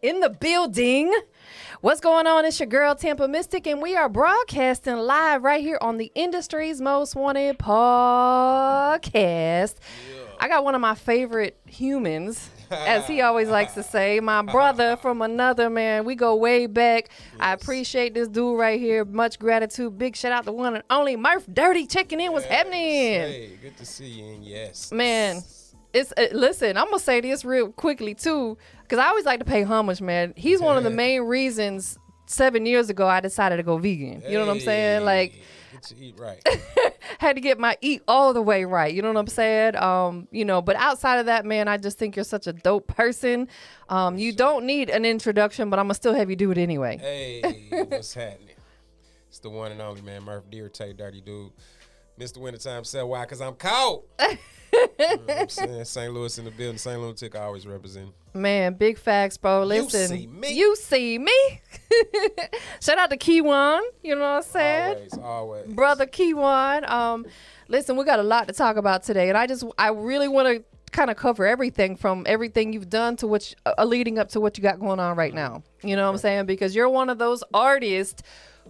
in the building. What's going on? It's your girl TampaMystic, and we are broadcasting live right here on the industry's most wanted podcast. I got one of my favorite humans, as he always likes to say, my brother from another, man. We go way back. Yes. I appreciate this dude right here. Much gratitude. Big shout out to one and only Murph Dirty checking in. What's happening? Hey, good to see you. And yes, man. It's listen, I'm gonna say this real quickly too, because I always like to pay homage, man. He's one of the main reasons 7 years ago I decided to go vegan. You know what I'm saying? Like, get to eat right. Had to get my eat all the way right. You know what I'm saying? But outside of that, man, I just think you're such a dope person. You don't need an introduction, but I'm gonna still have you do it anyway. Hey, what's happening? It's the one and only, man, Murph Deer, Dirty Dude. Mr. Wintertime said why? Because I'm cold. You know what I'm saying? St. Louis in the building. St. Lunatic I always represent. Man, big facts, bro. Listen. You see me. You see me. Shout out to Keywan. You know what I'm saying? Always. Brother Keywan. Listen, we got a lot to talk about today. And I really want to kind of cover everything from everything you've done to what leading up to what you got going on right now. You know what I'm saying? Because you're one of those artists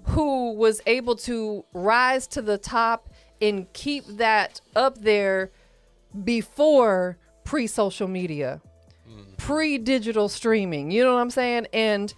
who was able to rise to the top and keep that up there before pre-social media, pre-digital streaming. You know what I'm saying? And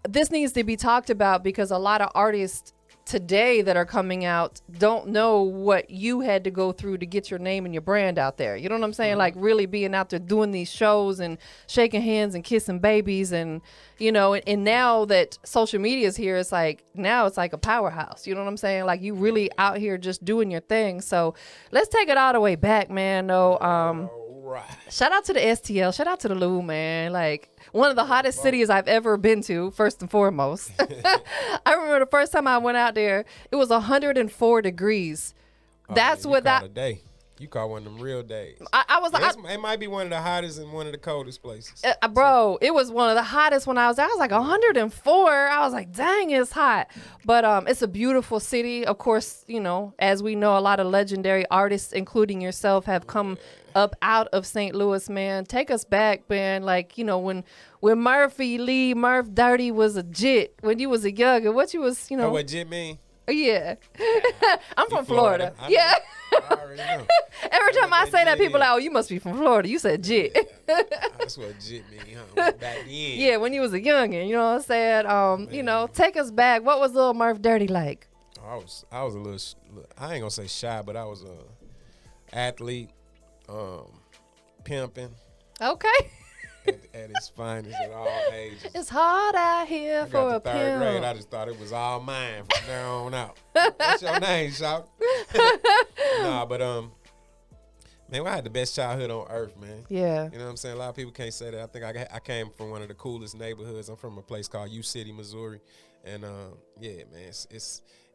this needs to be talked about because a lot of artists today that are coming out don't know what you had to go through to get your name and your brand out there. You know what I'm saying? Like really being out there doing these shows and shaking hands and kissing babies and, you know, and now that social media is here, it's like a powerhouse. You know what I'm saying? Like you really out here just doing your thing. So let's take it all the way back, man. Right. Shout out to the STL. Shout out to the Lou, man. Like one of the hottest cities I've ever been to, first and foremost. I remember the first time I went out there, it was 104 degrees. That's what that a day. You caught one of them real days. It might be one of the hottest and one of the coldest places. Bro, it was one of the hottest when I was there. I was like 104. I was like, dang, it's hot. But it's a beautiful city. Of course, you know, as we know, a lot of legendary artists, including yourself, have come up out of St. Louis, man. Take us back, man. Like, you know, when Muphy Lee, Murph Dirty was a jit, when you was a youngin', what you was, you know. Know what jit mean? Yeah. I'm from Florida. Yeah. I already know. Every time I say that, people are like, oh, you must be from Florida. You said jit. That's what jit mean, huh? Back then. Yeah, when you was a youngin', you know what I'm saying? You know, take us back. What was little Murph Dirty like? I was a little, I ain't gonna say shy, but I was a athlete, pimping. Okay. At its finest at all ages. It's hard out here for a pimp. Third grade, I just thought it was all mine from there on out. What's your name, Shout? Nah, but man, I had the best childhood on earth, man. Yeah. You know what I'm saying? A lot of people can't say that. I think I came from one of the coolest neighborhoods. I'm from a place called U City, Missouri, and yeah, man,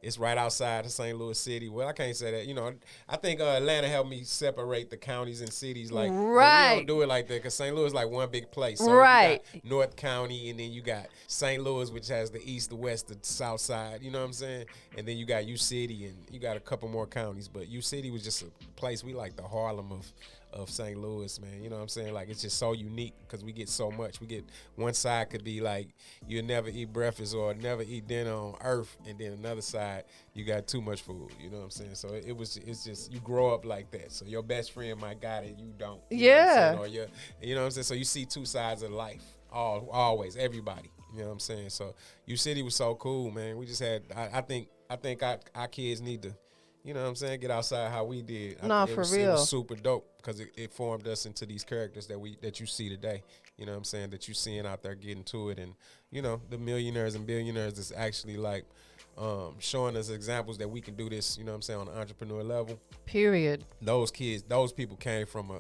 it's right outside of St. Louis City. Well, I can't say that. You know, I think Atlanta helped me separate the counties and cities. Like, right. We don't do it like that because St. Louis is like one big place. So right. You got North County, and then you got St. Louis, which has the east, the west, the south side. You know what I'm saying? And then you got U City, and you got a couple more counties. But U City was just a place we like the Harlem of St. Louis, man. You know what I'm saying? Like, it's just so unique because we get so much. We get one side could be like you'll never eat breakfast or never eat dinner on earth, and then another side you got too much food. You know what I'm saying? So it's just you grow up like that. So your best friend might got it, you don't. You yeah. know what I'm saying? Or you know what I'm saying? So you see two sides of life, always, everybody. You know what I'm saying? So U City was so cool, man. We just had. I think our kids need to. You know what I'm saying? Get outside how we did. No, for real. It was super dope because it formed us into these characters that you see today. You know what I'm saying? That you seeing out there getting to it. And, you know, the millionaires and billionaires is actually like showing us examples that we can do this, you know what I'm saying, on an entrepreneur level. Period. Those people came from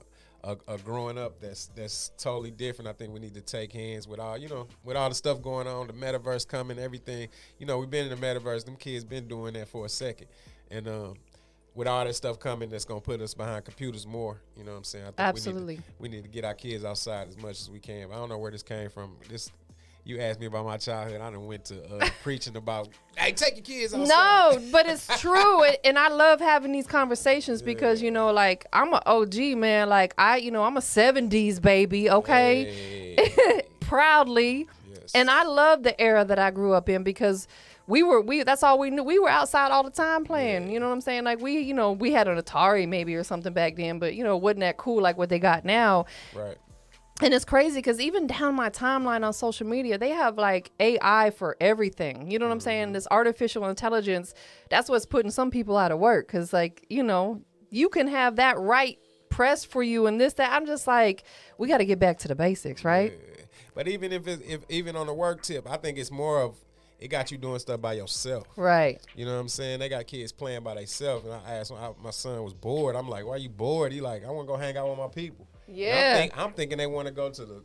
a growing up that's totally different. I think we need to take hands with all the stuff going on, the metaverse coming, everything. You know, we've been in the metaverse. Them kids been doing that for a second. And with all that stuff coming, that's going to put us behind computers more. You know what I'm saying? I think absolutely. We need to get our kids outside as much as we can. I don't know where this came from. You asked me about my childhood. I done went to preaching about, hey, take your kids outside. No, but it's true. And I love having these conversations because, you know, like, I'm an OG, man. Like, I'm a 70s baby, okay? Hey. Proudly. Yeah. And I love the era that I grew up in because that's all we knew. We were outside all the time playing. You know what I'm saying? Like we had an Atari maybe or something back then, but it wasn't that cool like what they got now. Right. And it's crazy because even down my timeline on social media, they have like AI for everything. You know what I'm saying? This artificial intelligence, that's what's putting some people out of work. Because like, you can have that right pressed for you and this, that. I'm just like, we got to get back to the basics, right? Yeah. But even if even on the work tip, I think it's more of, it got you doing stuff by yourself. Right. You know what I'm saying? They got kids playing by themselves. And I asked my son was bored. I'm like, why you bored? He like, I want to go hang out with my people. Yeah. I'm thinking they want to go to the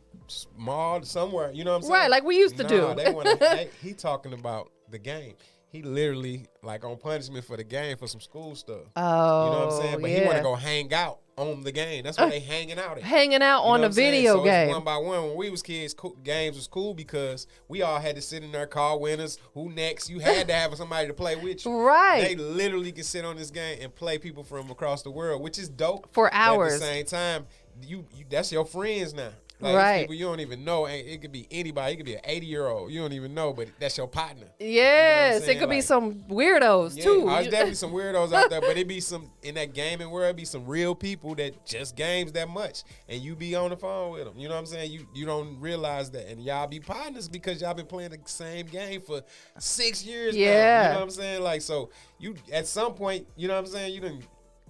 mall somewhere. You know what I'm saying? Right, like we used to do. They want to. He talking about the game. He literally like on punishment for the game for some school stuff. Oh, you know what I'm saying? But he want to go hang out on the game. That's what they hanging out at. Hanging out on a video so game. It's one by one. When we was kids, games was cool because we all had to sit in there, call winners, who next. You had to have somebody to play with you. Right. They literally can sit on this game and play people from across the world, which is dope. For hours. But at the same time, you that's your friends now. Like, right. People you don't even know. It could be anybody. It could be an 80-year-old. You don't even know, but that's your partner. Yes, it could be some weirdos too. There's definitely some weirdos out there, but it be some in that gaming world. It be some real people that just games that much, and you be on the phone with them. You know what I'm saying? You don't realize that, and y'all be partners because y'all been playing the same game for 6 years now. You know what I'm saying? Like, so you at some point, you know what I'm saying? You done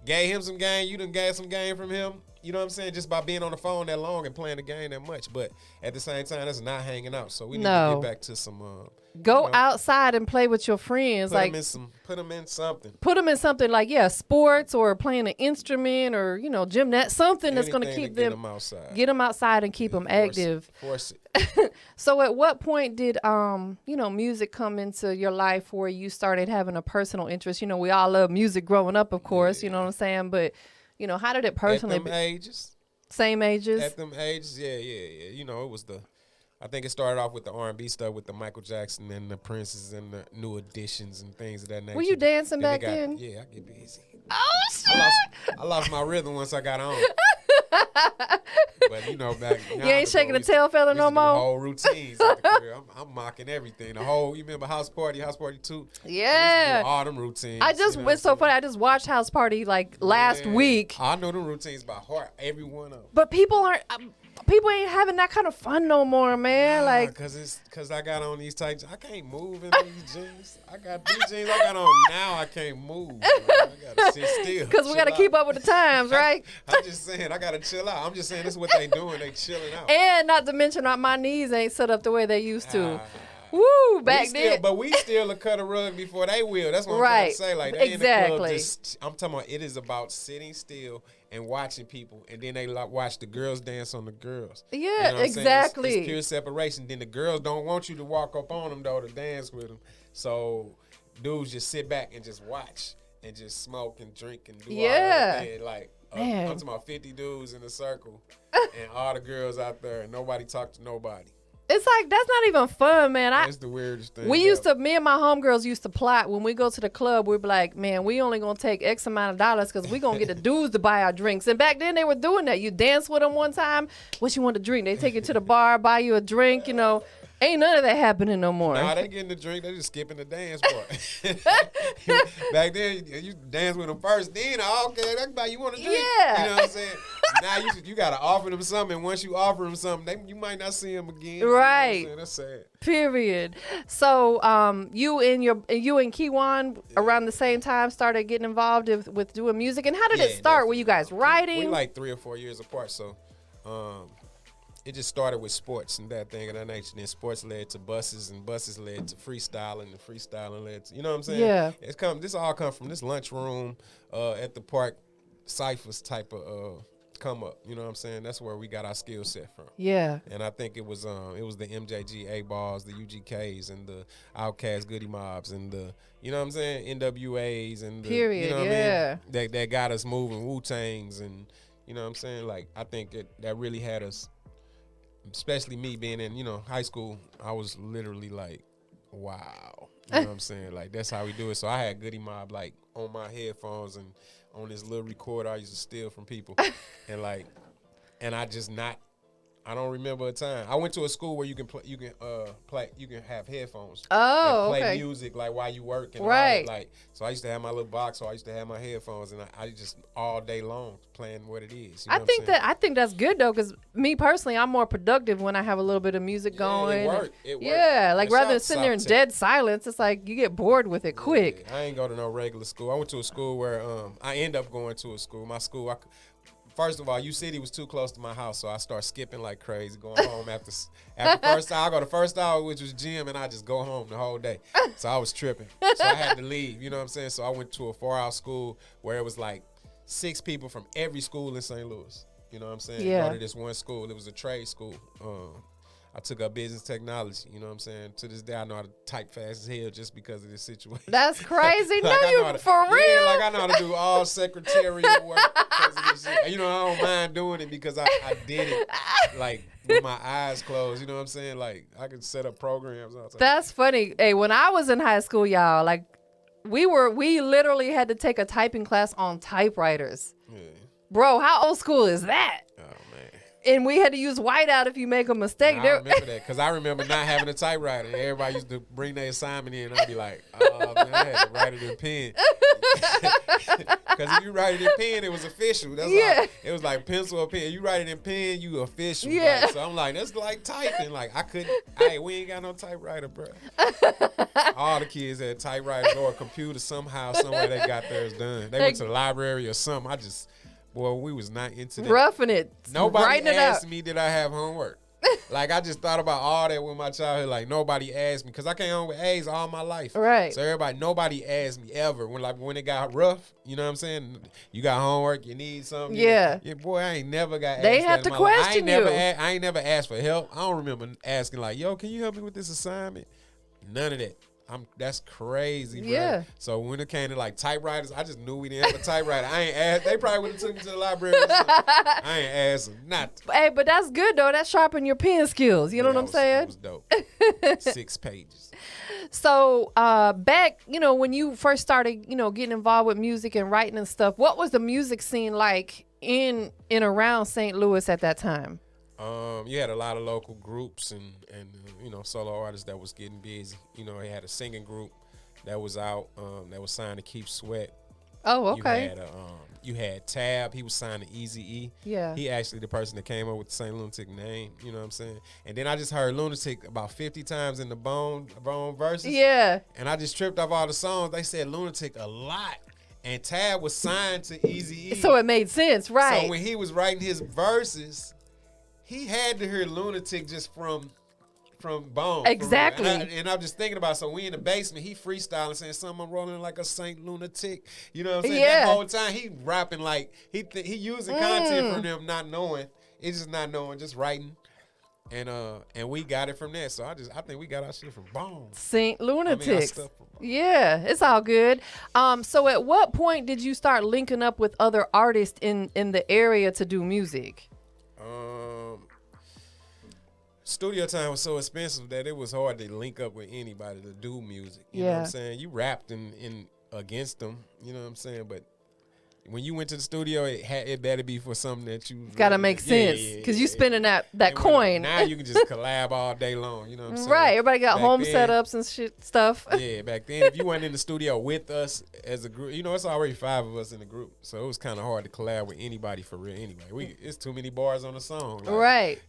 gave him some game. You done gave some game from him. You know what I'm saying? Just by being on the phone that long and playing the game that much. But at the same time, that's not hanging out. So we need to get back to some. Go outside and play with your friends. Put them in something. Put them in something like sports or playing an instrument or gymnast. Something that's going to keep them. Get them outside and keep them active. Force it. So at what point did music come into your life where you started having a personal interest? We all love music growing up, of course. You know what I'm saying, but. How did it personally? At them ages. Same ages. At them ages, yeah. It was I think it started off with the R&B stuff with the Michael Jackson and the Princes and the New Editions and things of that nature. Were you dancing back then? Yeah, I get busy. Oh shit! I lost my rhythm once I got on. But back now, you ain't shaking the tail feather no more. Whole routines. At the career. I'm mocking everything. The whole. You remember House Party 2? Yeah. All them routines. It's so funny. I just watched House Party last week. I know them routines by heart. Every one of them. But people ain't having that kind of fun no more, man. Cause I got on these tights. I can't move in these jeans. I got these jeans I got on now. I can't move. Man. I gotta sit still. Cause we gotta keep up with the times, right? I'm just saying I gotta chill out. I'm just saying this is what they doing. They chilling out. And not to mention my knees ain't set up the way they used to. Woo, back then. But we still cut a rug before they will. That's what I'm trying to say. Like, they exactly. In the club I'm talking about it is about sitting still and watching people, and then they watch the girls dance on the girls. Yeah, you know exactly. It's pure separation. Then the girls don't want you to walk up on them, though, to dance with them. So dudes just sit back and just watch and just smoke and drink and do all that. Like, I'm talking about 50 dudes in a circle and all the girls out there, and nobody talk to nobody. It's like, that's not even fun, man. That's the weirdest thing. Me and my homegirls used to plot when we go to the club. We'd be like, man, we only going to take X amount of dollars because we going to get the dudes to buy our drinks. And back then they were doing that. You dance with them one time. What you want to drink? They take you to the bar, buy you a drink, Ain't none of that happening no more. Nah, they getting the drink. They just skipping the dance part. Back then, you dance with them first. Then, okay, that's about you want to drink. Yeah. You know what I'm saying? Now you got to offer them something. And once you offer them something, you might not see them again. Right. You know that's sad. Period. So, you and Kiwan around the same time started getting involved with doing music. And how did it start? Definitely. Were you guys writing? We like 3 or 4 years apart. So, it just started with sports and that thing of that nature. Then sports led to buses, and buses led to freestyling, and freestyling led to, you know what I'm saying? Yeah. This all come from this lunchroom at the park, ciphers type of come up. You know what I'm saying? That's where we got our skill set from. Yeah. And I think it was the MJG A-Balls, the UGKs, and the Outkast Goody Mobs, and the, you know what I'm saying, NWAs, and the, period, you know what yeah. I mean? That got us moving, Wu-Tangs, and you know what I'm saying? Like, I think that really had us. Especially me being in, high school, I was literally like, wow. You know what I'm saying? Like, that's how we do it. So I had Goody Mob, like, on my headphones and on this little recorder I used to steal from people. And I just not I don't remember a time. I went to a school where you can play, you can have headphones. Oh, and play okay. music like while you work and all Right. that. Like, so I used to have my little box, so I used to have my headphones, and I just all day long playing what it is. You know what I'm saying? I think that's good though, because me personally, I'm more productive when I have a little bit of music going. It worked. It worked. Yeah, like And rather than shout- sitting there in shout dead silence, it's like you get bored with it quick. Yeah, I ain't go to no regular school. I went to a school where I end up going to a school. My school, first of all, U City was too close to my house, so I start skipping like crazy, going home after first hour. I go to first hour, which was gym, and I just go home the whole day. So I was tripping. So I had to leave, you know what I'm saying? So I went to a 4-hour school where it was like 6 people from every school in St. Louis. You know what I'm saying? Yeah. Go to this one school. It was a trade school. I took up business technology. You know what I'm saying? To this day, I know how to type fast as hell just because of this situation. That's crazy. Like, No, I know how you to- for real? Yeah, like I know how to do all secretarial work because of this shit. You know, I don't mind doing it because I did it like with my eyes closed. You know what I'm saying? Like I could set up programs. All the time. That's funny. Hey, when I was in high school, y'all, like we literally had to take a typing class on typewriters. Yeah. Bro, how old school is that? Oh man. And we had to use whiteout if you make a mistake. I remember that because I remember not having a typewriter. And everybody used to bring their assignment in, and I'd be like, "Oh man, I had to write it in pen." Because if you write it in pen, it was official. That's Yeah. all. It was like pencil or pen. You write it in pen, you official. Yeah. Like, so I'm like, that's like typing. Like I couldn't. Hey, we ain't got no typewriter, bro. All the kids had typewriters or a computer somehow, somewhere they got theirs done. They went to the library or something. Boy, we was not into that. Roughing it. Nobody writing it asked out. me, did I have homework? Like, I just thought about all that with my childhood. Like, nobody asked me because I came home with A's all my life. Right. So nobody asked me ever when it got rough. You know what I'm saying? You got homework, you need something. Yeah. Boy, I ain't never got asked. They that had in to my life. question you. I ain't never asked for help. I don't remember asking like, yo, can you help me with this assignment? None of that. That's crazy, bro. Yeah. So when it came to like typewriters, I just knew we didn't have a typewriter. I ain't asked. They probably would have took me to the library or something. I ain't asked them nothing. Hey, but that's good though. That sharpen your pen skills. You know what I'm saying? That was dope. 6 pages. So back, when you first started, getting involved with music and writing and stuff, what was the music scene like in and around St. Louis at that time? You had a lot of local groups and solo artists that was getting busy. They had a singing group that was out that was signed to Keep Sweat. Oh, okay. You had Tab. He was signed to Eazy-E. Yeah. He actually the person that came up with the St. Lunatic name. You know what I'm saying? And then I just heard Lunatic about 50 times in the Bone verses. Yeah. And I just tripped off all the songs. They said Lunatic a lot. And Tab was signed to Eazy-E. So it made sense, right? So when he was writing his verses, he had to hear Lunatic just from Bone. Exactly. And I'm just thinking about, so we in the basement, he freestyling, saying something, I'm rolling like a Saint Lunatic. You know what I'm saying? Yeah. That whole time, he rapping like, he using content from them, not knowing. It's just not knowing, just writing. And we got it from there. So I think we got our shit from Bone. Saint Lunatics. stuff from Bone. Yeah, it's all good. So at what point did you start linking up with other artists in the area to do music? Studio time was so expensive that it was hard to link up with anybody to do music. You know what Yeah. I'm saying? You rapped in against them, you know what I'm saying? But when you went to the studio, it better be for something that you Gotta make sense, because you spending that And coin. now you can just collab all day long, you know what I'm saying? Right, everybody got Back home then- setups and stuff. Yeah, back then, if you weren't in the studio with us as a group, it's already 5 of us in the group, so it was kind of hard to collab with anybody for real. Anyway, it's too many bars on the song. Like, Right.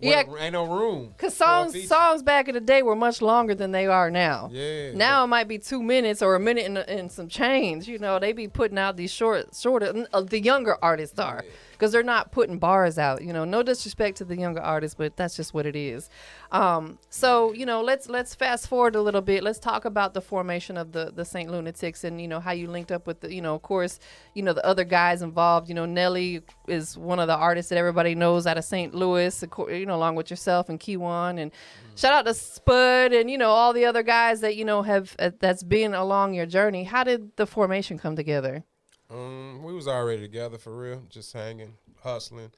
Yeah. ain't no room. Because for a feature. songs back in the day were much longer than they are now. Yeah. Now it might be 2 minutes or a minute and some change. They be putting out these shorter. The younger artists are, because they're not putting bars out. No disrespect to the younger artists, but that's just what it is. So let's fast forward a little bit. Let's talk about the formation of the St. Lunatics and how you linked up with the of course the other guys involved. Nelly is one of the artists that everybody knows out of St. Louis. Along with yourself and Keywan, and shout out to Spud and all the other guys that have that's been along your journey. How did the formation come together? We was already together for real, just hanging, hustling,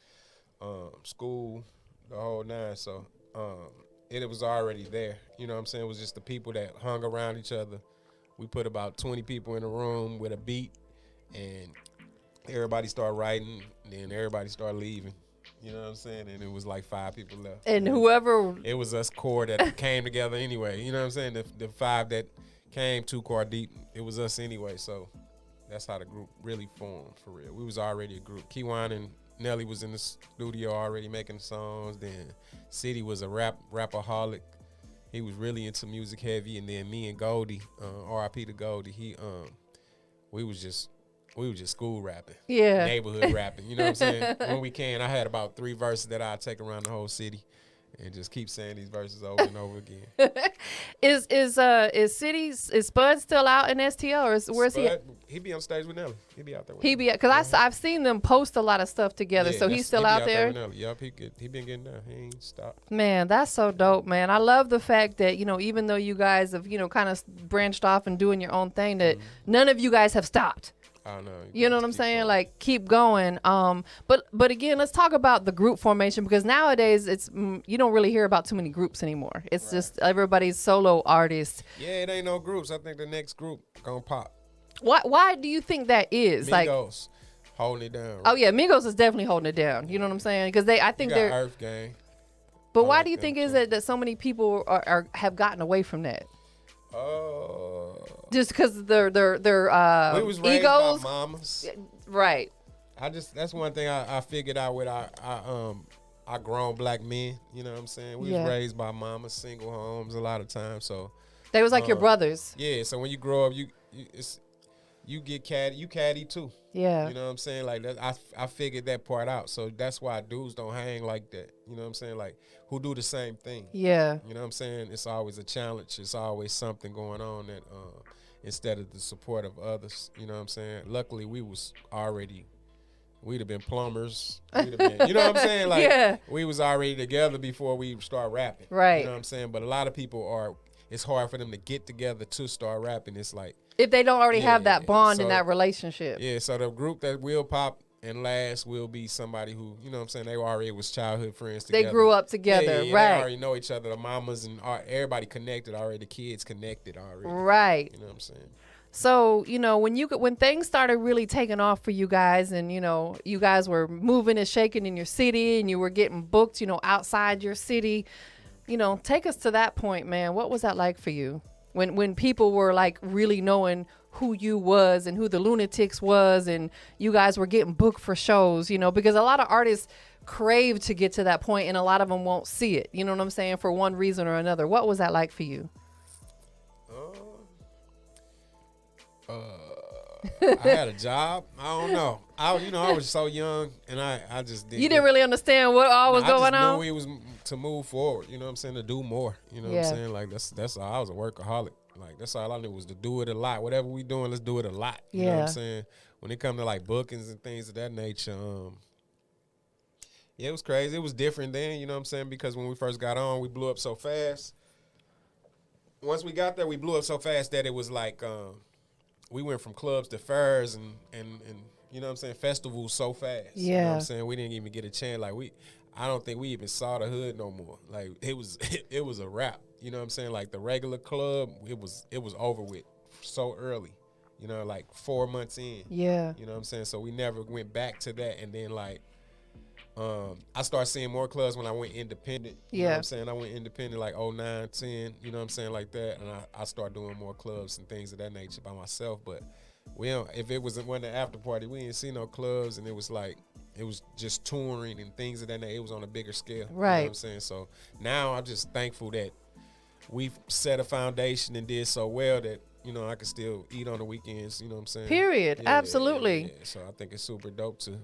school, the whole 9. So it was already there. You know what I'm saying? It was just the people that hung around each other. We put about 20 people in a room with a beat, and everybody started writing, and then everybody started leaving. You know what I'm saying? And it was like 5 people left. And whoever it was us core that came together anyway. You know what I'm saying? The 5 that came 2 core deep, it was us anyway. So that's how the group really formed for real. We was already a group. Keywan and Nelly was in the studio already making songs. Then City was a rapaholic. He was really into music heavy. And then me and Goldie, R.I.P. to Goldie, we was just school rapping. Yeah. Neighborhood rapping. You know what I'm saying? When we can, I had about 3 verses that I'd take around the whole city and just keep saying these verses over and over again. Is Spud still out in STL, or where's he? He be on stage with Nelly. He be out there with He be, because I've seen them post a lot of stuff together. Yeah, so he's still out there. With Nelly. Yep, he been getting there. He ain't stopped. Man, that's so dope, man. I love the fact that, even though you guys have, kind of branched off and doing your own thing, that none of you guys have stopped. I know. You know what I'm saying? Like, keep going. But again, let's talk about the group formation, because nowadays it's you don't really hear about too many groups anymore. It's just everybody's solo artists. Yeah, it ain't no groups. I think the next group gonna pop. Why do you think that is? Migos holding it down. Oh yeah, Migos is definitely holding it down. You know what I'm saying? Because I think they're Earth Gang. But why do you think is it that so many people have gotten away from that? Just because they're we was raised egos, by mamas. Right? That's one thing I figured out with our grown black men. You know what I'm saying? We was raised by mamas, single homes a lot of times. So they was like your brothers. Yeah. So when you grow up, you get caddy too. Yeah. You know what I'm saying? Like that, I figured that part out. So that's why dudes don't hang like that. You know what I'm saying? Like, who do the same thing. Yeah. You know what I'm saying? It's always a challenge. It's always something going on that instead of the support of others. You know what I'm saying? Luckily, we'd have been plumbers. You know what I'm saying? Like, we was already together before we start rapping. Right. You know what I'm saying? But a lot of people it's hard for them to get together to start rapping. It's like, if they don't already have that bond in that relationship. Yeah, so the group that will pop and last will be somebody who, you know what I'm saying, they already was childhood friends together. They grew up together, yeah, right. They already know each other, the mamas and everybody connected already, the kids connected already. Right. You know what I'm saying? So, when things started really taking off for you guys, and, you guys were moving and shaking in your city, and you were getting booked, outside your city, take us to that point, man. What was that like for you? When people were like really knowing who you was and who the Lunatics was, and you guys were getting booked for shows, because a lot of artists crave to get to that point, and a lot of them won't see it. You know what I'm saying? For one reason or another. What was that like for you? I had a job. I don't know. I was so young, and I just didn't. You didn't really understand what all was going on? I just knew we was to move forward. You know what I'm saying? To do more. You know what I'm saying? Like, that's all. I was a workaholic. Like, that's all I knew was to do it a lot. Whatever we doing, let's do it a lot. You know what I'm saying? When it come to like bookings and things of that nature, it was crazy. It was different then. You know what I'm saying? Because when we first got on, we blew up so fast. Once we got there, we blew up so fast that it was like. We went from clubs to fairs and you know what I'm saying, festivals so fast. Yeah. You know what I'm saying? We didn't even get a chance. Like, I don't think we even saw the hood no more. Like, it was a wrap. You know what I'm saying? Like, the regular club, it was over with so early. You know, like 4 months in. Yeah. You know what I'm saying? So we never went back to that. And then like I started seeing more clubs when I went independent. You know what I'm saying? I went independent like 09, 10, you know what I'm saying, like that. And I started doing more clubs and things of that nature by myself. But if it wasn't one of the after party, we didn't see no clubs, and it was just touring and things of that nature. It was on a bigger scale. Right. You know what I'm saying? So now I'm just thankful that we've set a foundation and did so well that, I can still eat on the weekends, you know what I'm saying? Period. Yeah, absolutely. Yeah. So I think it's super dope to,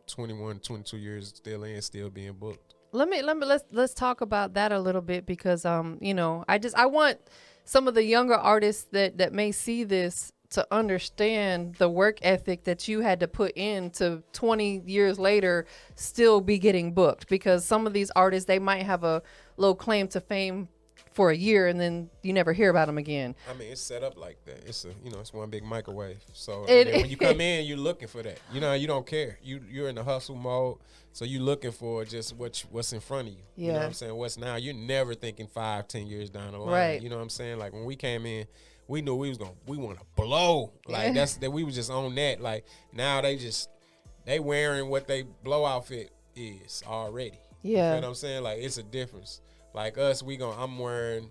21, 22 years still being booked. Let's talk about that a little bit, because I want some of the younger artists that may see this to understand the work ethic that you had to put in to 20 years later still be getting booked, because some of these artists, they might have a low claim to fame for a year and then you never hear about them again. I mean, it's set up like that. It's it's one big microwave. So when you come in, you're looking for that. You don't care. You're in the hustle mode, so you're looking for just what's in front of you. Yeah. You know what I'm saying? What's now? You're never thinking 5-10 years down the line. Right. You know what I'm saying? Like, when we came in, we knew we want to blow. Like, that we was just on that. Like, now they wearing what they blow outfit is already. Yeah. You know what I'm saying? Like, it's a difference. Like us, I'm wearing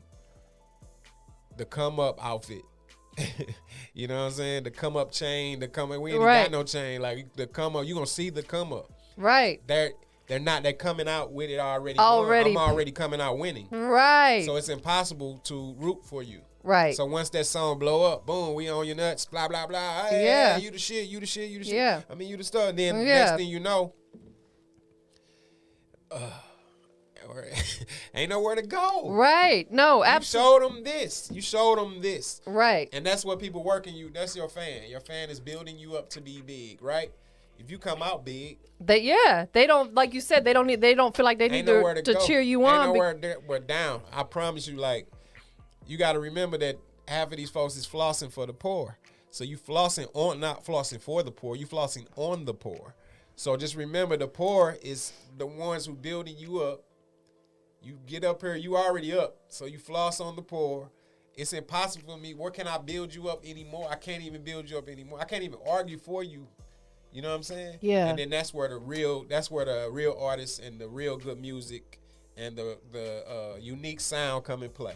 the come up outfit. You know what I'm saying? The come up chain, we ain't got no chain. Like, the come up, you gonna see the come up. Right. They're coming out with it already. Already. I'm already coming out winning. Right. So it's impossible to root for you. Right. So once that song blow up, boom, we on your nuts, blah, blah, blah. Hey, Yeah. Hey, you the shit, you the shit, you the shit. Yeah. I mean, you the star. Then Yeah. next thing you know, ain't nowhere to go. Right. No, absolutely. You showed them this. Right. And that's what people working you. That's your fan. Your fan is building you up to be big, right? If you come out big, they don't, like you said, they don't feel like they need to cheer you on. Ain't nowhere but down. I promise you, like, you got to remember that half of these folks is flossing for the poor. So you not flossing for the poor, you flossing on the poor. So just remember, the poor is the ones who building you up. You get up here, you already up. So you floss on the poor. It's impossible for me. Where can I build you up anymore? I can't even build you up anymore. I can't even argue for you. You know what I'm saying? Yeah. And then that's where the real artists and the real good music and the unique sound come in play.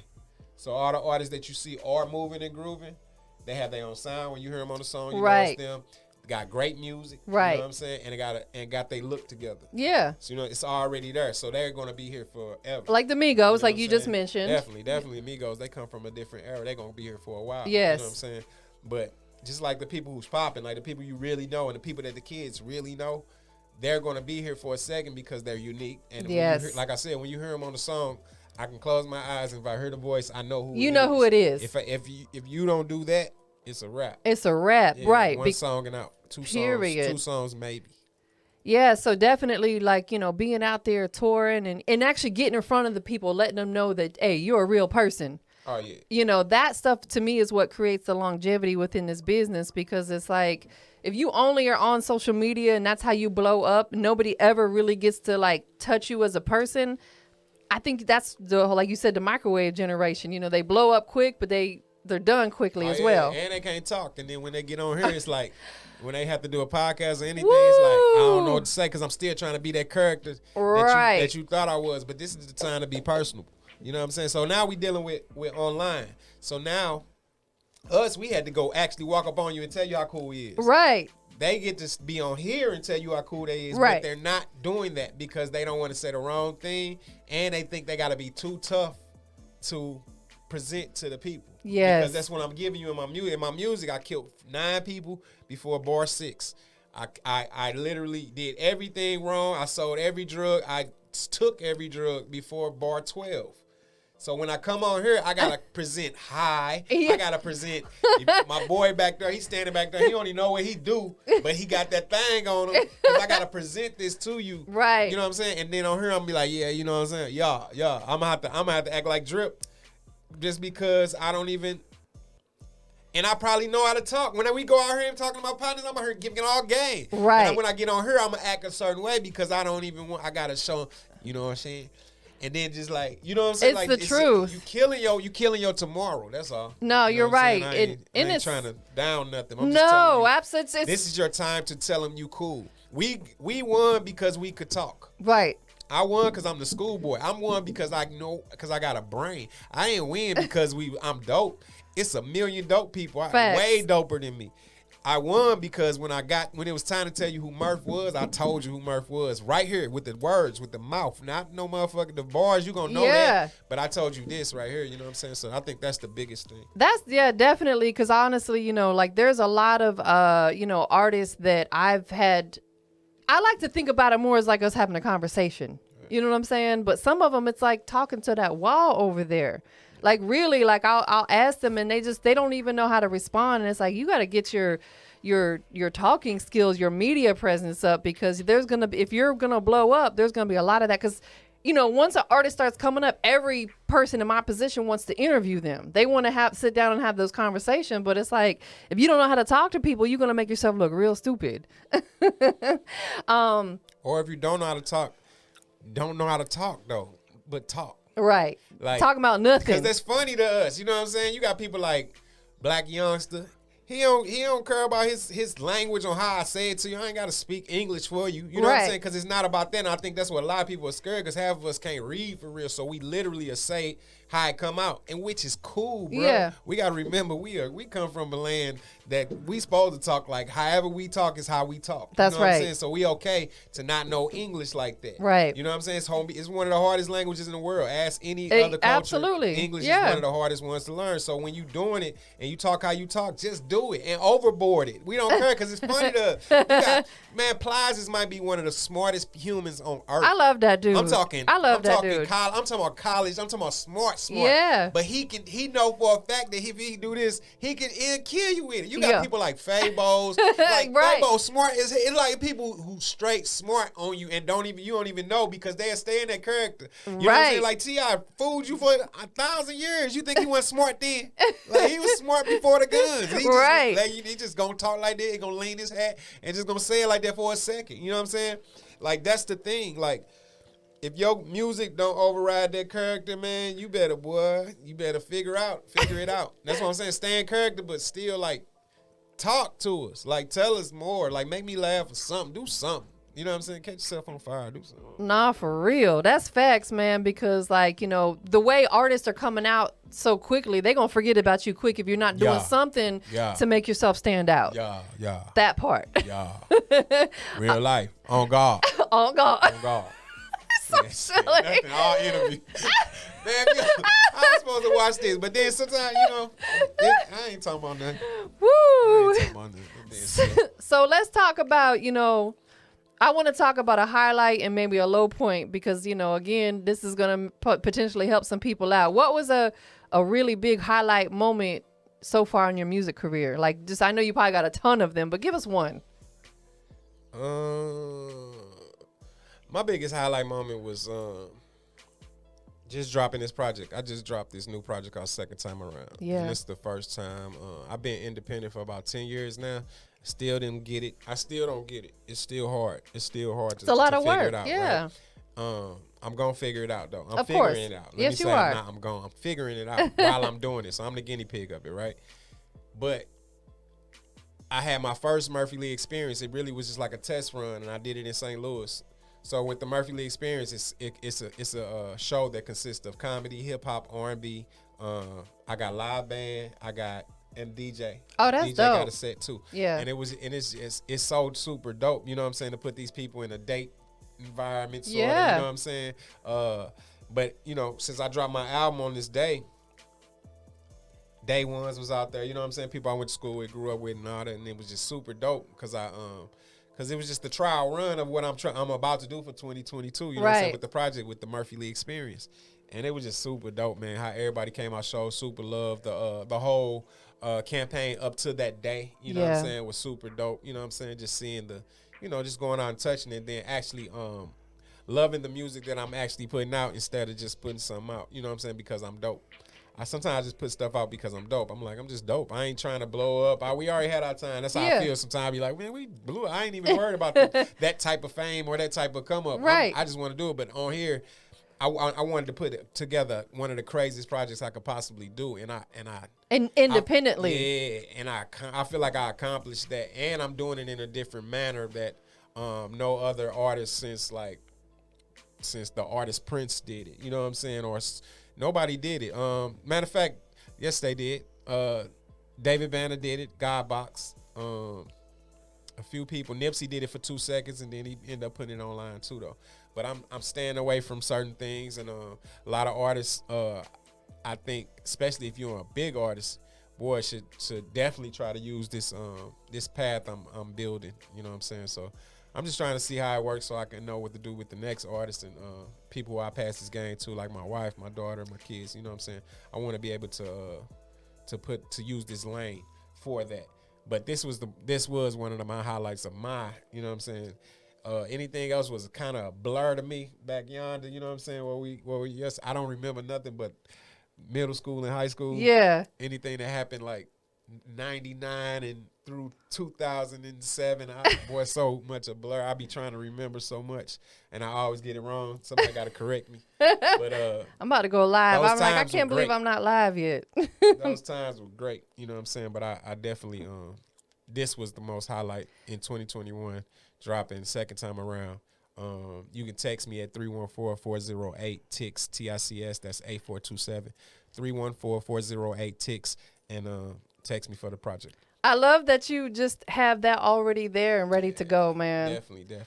So all the artists that you see are moving and grooving. They have their own sound. When you hear them on the song, you know it's them. Got great music. Right. You know what I'm saying? And got they look together. Yeah. So, you know, it's already there. So they're going to be here forever. Like the Migos, you know like you just mentioned. Definitely Migos. They come from a different era. They're going to be here for a while. Yes. You know what I'm saying? But just like the people who's popping, like the people you really know and the people that the kids really know, they're going to be here for a second because they're unique. And yes. Like I said, when you hear them on the song, I can close my eyes, and if I hear the voice, I know who who it is. If you don't do that, it's a wrap. It's a wrap, right. One song and out. Two songs maybe. Yeah, so definitely, like, you know, being out there touring and actually getting in front of the people, letting them know that, hey, you're a real person. Oh, yeah. You know, that stuff to me is what creates the longevity within this business, because it's like, if you only are on social media and that's how you blow up, nobody ever really gets to, like, touch you as a person. I think that's like you said, the microwave generation. You know, they blow up quick, but they're done quickly as well. And they can't talk. And then when they get on here, it's like, when they have to do a podcast or anything, it's like, I don't know what to say because I'm still trying to be that character that you thought I was. But this is the time to be personal. You know what I'm saying? So now we dealing with online. So now, we had to go actually walk up on you and tell you how cool he is. Right. They get to be on here and tell you how cool they is, right. But they're not doing that because they don't want to say the wrong thing, and they think they got to be too tough to present to the people. Yes. Because that's what I'm giving you in my music. In my music, I killed 9 people before bar 6. I literally did everything wrong. I sold every drug. I took every drug before bar 12. So when I come on here, I gotta present high. I gotta present my boy back there. He's standing back there. He don't even know what he do, but he got that thing on him. Cause I gotta present this to you. Right. You know what I'm saying? And then on here, I'm gonna be like, yeah, you know what I'm saying? Yeah. I'm gonna have to act like Drip, just because I don't even. And I probably know how to talk. When we go out here and talking to my partners, I'm out here giving all game. Right. And when I get on here, I'm gonna act a certain way because I don't even want. I gotta show. You know what I'm saying? And then just like, you know what I'm saying? It's like, the truth. You killing your tomorrow. That's all. No, you know you're right. I ain't trying to down nothing. I'm just no, you, absolutely. This is your time to tell them you cool. We won because we could talk. Right. I won because I'm the schoolboy. I'm won because I got a brain. I ain't win because I'm dope. It's a million dope people. Way doper than me. I won because when it was time to tell you who Murph was, I told you who Murph was right here with the words, with the mouth. Not no motherfucker, the bars, you gonna know that. But I told you this right here, you know what I'm saying? So I think that's the biggest thing. Definitely. Because honestly, you know, like there's a lot of, artists that I've had. I like to think about it more as like us having a conversation. Right. You know what I'm saying? But some of them, it's like talking to that wall over there. Like really, like I'll ask them and they don't even know how to respond. And it's like, you got to get your talking skills, your media presence up, because if you're going to blow up, there's going to be a lot of that. Cause you know, once an artist starts coming up, every person in my position wants to interview them. They want to sit down and have those conversations. But it's like, if you don't know how to talk to people, you're going to make yourself look real stupid. Or if you don't know how to talk though, but talk. Right. Like, talking about nothing. Because that's funny to us. You know what I'm saying? You got people like Black Youngster. he don't care about his language on how I say it to you. I ain't got to speak English for you. You know what I'm saying? Because it's not about that. And I think that's what a lot of people are scared, because half of us can't read for real. So we literally say how it come out, and which is cool, bro. Yeah. We got to remember we come from a land that we supposed to talk like however we talk is how we talk. That's you know right. What I'm saying? So we okay to not know English like that. Right. You know what I'm saying? It's one of the hardest languages in the world. Ask any other culture. Absolutely. English is one of the hardest ones to learn. So when you doing it and you talk how you talk, just do it and overboard it. We don't care, because it's funny man, Plies might be one of the smartest humans on earth. I love that dude. I'm talking dude. I'm talking about college. I'm talking about smart. Yeah. But he know for a fact that if he do this, he'll kill you with it. You got people like Fabos. Like right. Fabo smart is it's like people who straight smart on you and you don't even know, because they'll stay in that character. You know what I'm saying? Like T.I. fooled you for 1,000 years. You think he wasn't smart then? Like he was smart before the guns. He just gonna talk like that. He gonna lean his hat and just gonna say it like that for a second. You know what I'm saying? Like that's the thing. Like if your music don't override that character, man, you better figure it out. That's what I'm saying. Stay in character, but still like talk to us. Like tell us more. Like make me laugh or something. Do something. You know what I'm saying? Catch yourself on fire. Do something. Nah, for real. That's facts, man, because like, the way artists are coming out so quickly, they're going to forget about you quick if you're not doing something to make yourself stand out. Yeah. That part. Yeah. Real life. On God. On God. On God. So silly. That's in all interviews. Man, I'm supposed to watch this, but then sometimes, I ain't talking about nothing. Woo. So let's talk about, I want to talk about a highlight and maybe a low point, because, again, this is going to potentially help some people out. What was a really big highlight moment so far in your music career? Like, I know you probably got a ton of them, but give us one. My biggest highlight moment was just dropping this project. I just dropped this new project called Second Time Around. Yeah. And this is the first time. I've been independent for about 10 years now. Still didn't get it. I still don't get it. It's still hard. It's still hard to, it's a lot to of figure work. it out. Yeah. Right? I'm going to figure it out, though. I'm of figuring course. it out. Yes, you are. I'm figuring it out while I'm doing it. So I'm the guinea pig of it, right? But I had my first Muphy Lee experience. It really was just like a test run, and I did it in St. Louis. So with the Muphy Lee experience, it's a show that consists of comedy, hip hop, R&B. I got live band. And DJ. Oh, that's DJ dope. got a set too. Yeah. And it's so super dope. You know what I'm saying? To put these people in a date environment, sort of. You know what I'm saying? But since I dropped my album on this day ones was out there. You know what I'm saying? People I went to school with, grew up with, and all that, and it was just super dope because it was just the trial run of what I'm about to do for 2022. You know what I'm saying? With the project, with the Muphy Lee experience. And it was just super dope, man. How everybody came out, showed super love. The whole campaign up to that day, you know what I'm saying, was super dope. You know what I'm saying? Just seeing just going out and touching it, and then actually loving the music that I'm actually putting out instead of just putting something out. You know what I'm saying? Because I'm dope. I sometimes just put stuff out because I'm dope. I'm just dope. I ain't trying to blow up. We already had our time. That's how I feel sometimes. I be like, man, we blew it. I ain't even worried about that type of fame or that type of come up. Right. I just want to do it. But on here, I wanted to put it together one of the craziest projects I could possibly do, and independently. And I feel like I accomplished that, and I'm doing it in a different manner that no other artist since the artist Prince did it. You know what I'm saying? Or nobody did it. Matter of fact, yes, they did. David Banner did it. Godbox. A few people. Nipsey did it for 2 seconds, and then he ended up putting it online too, though. But I'm staying away from certain things, and a lot of artists, I think, especially if you're a big artist, boy, should definitely try to use this path I'm building. You know what I'm saying? So I'm just trying to see how it works, so I can know what to do with the next artist and people who I pass this game to, like my wife, my daughter, my kids. You know what I'm saying? I want to be able to use this lane for that. But this was one of my highlights of my, you know what I'm saying? Anything else was kind of a blur to me back yonder, you know what I'm saying? Where we yes, I don't remember nothing but middle school and high school. Yeah. Anything that happened like 99 and through 2007. Boy, so much a blur. I be trying to remember so much, and I always get it wrong. Somebody got to correct me. But I'm about to go live. I'm like, I can't believe great. I'm not live yet. Those times were great. You know what I'm saying? But I definitely, this was the most highlight in 2021, dropping second time around. You can text me at 314-408-TICS, TICS. That's 8427. 314-408-TICS, and text me for the project. I love that you just have that already there and ready to go, man. Definitely.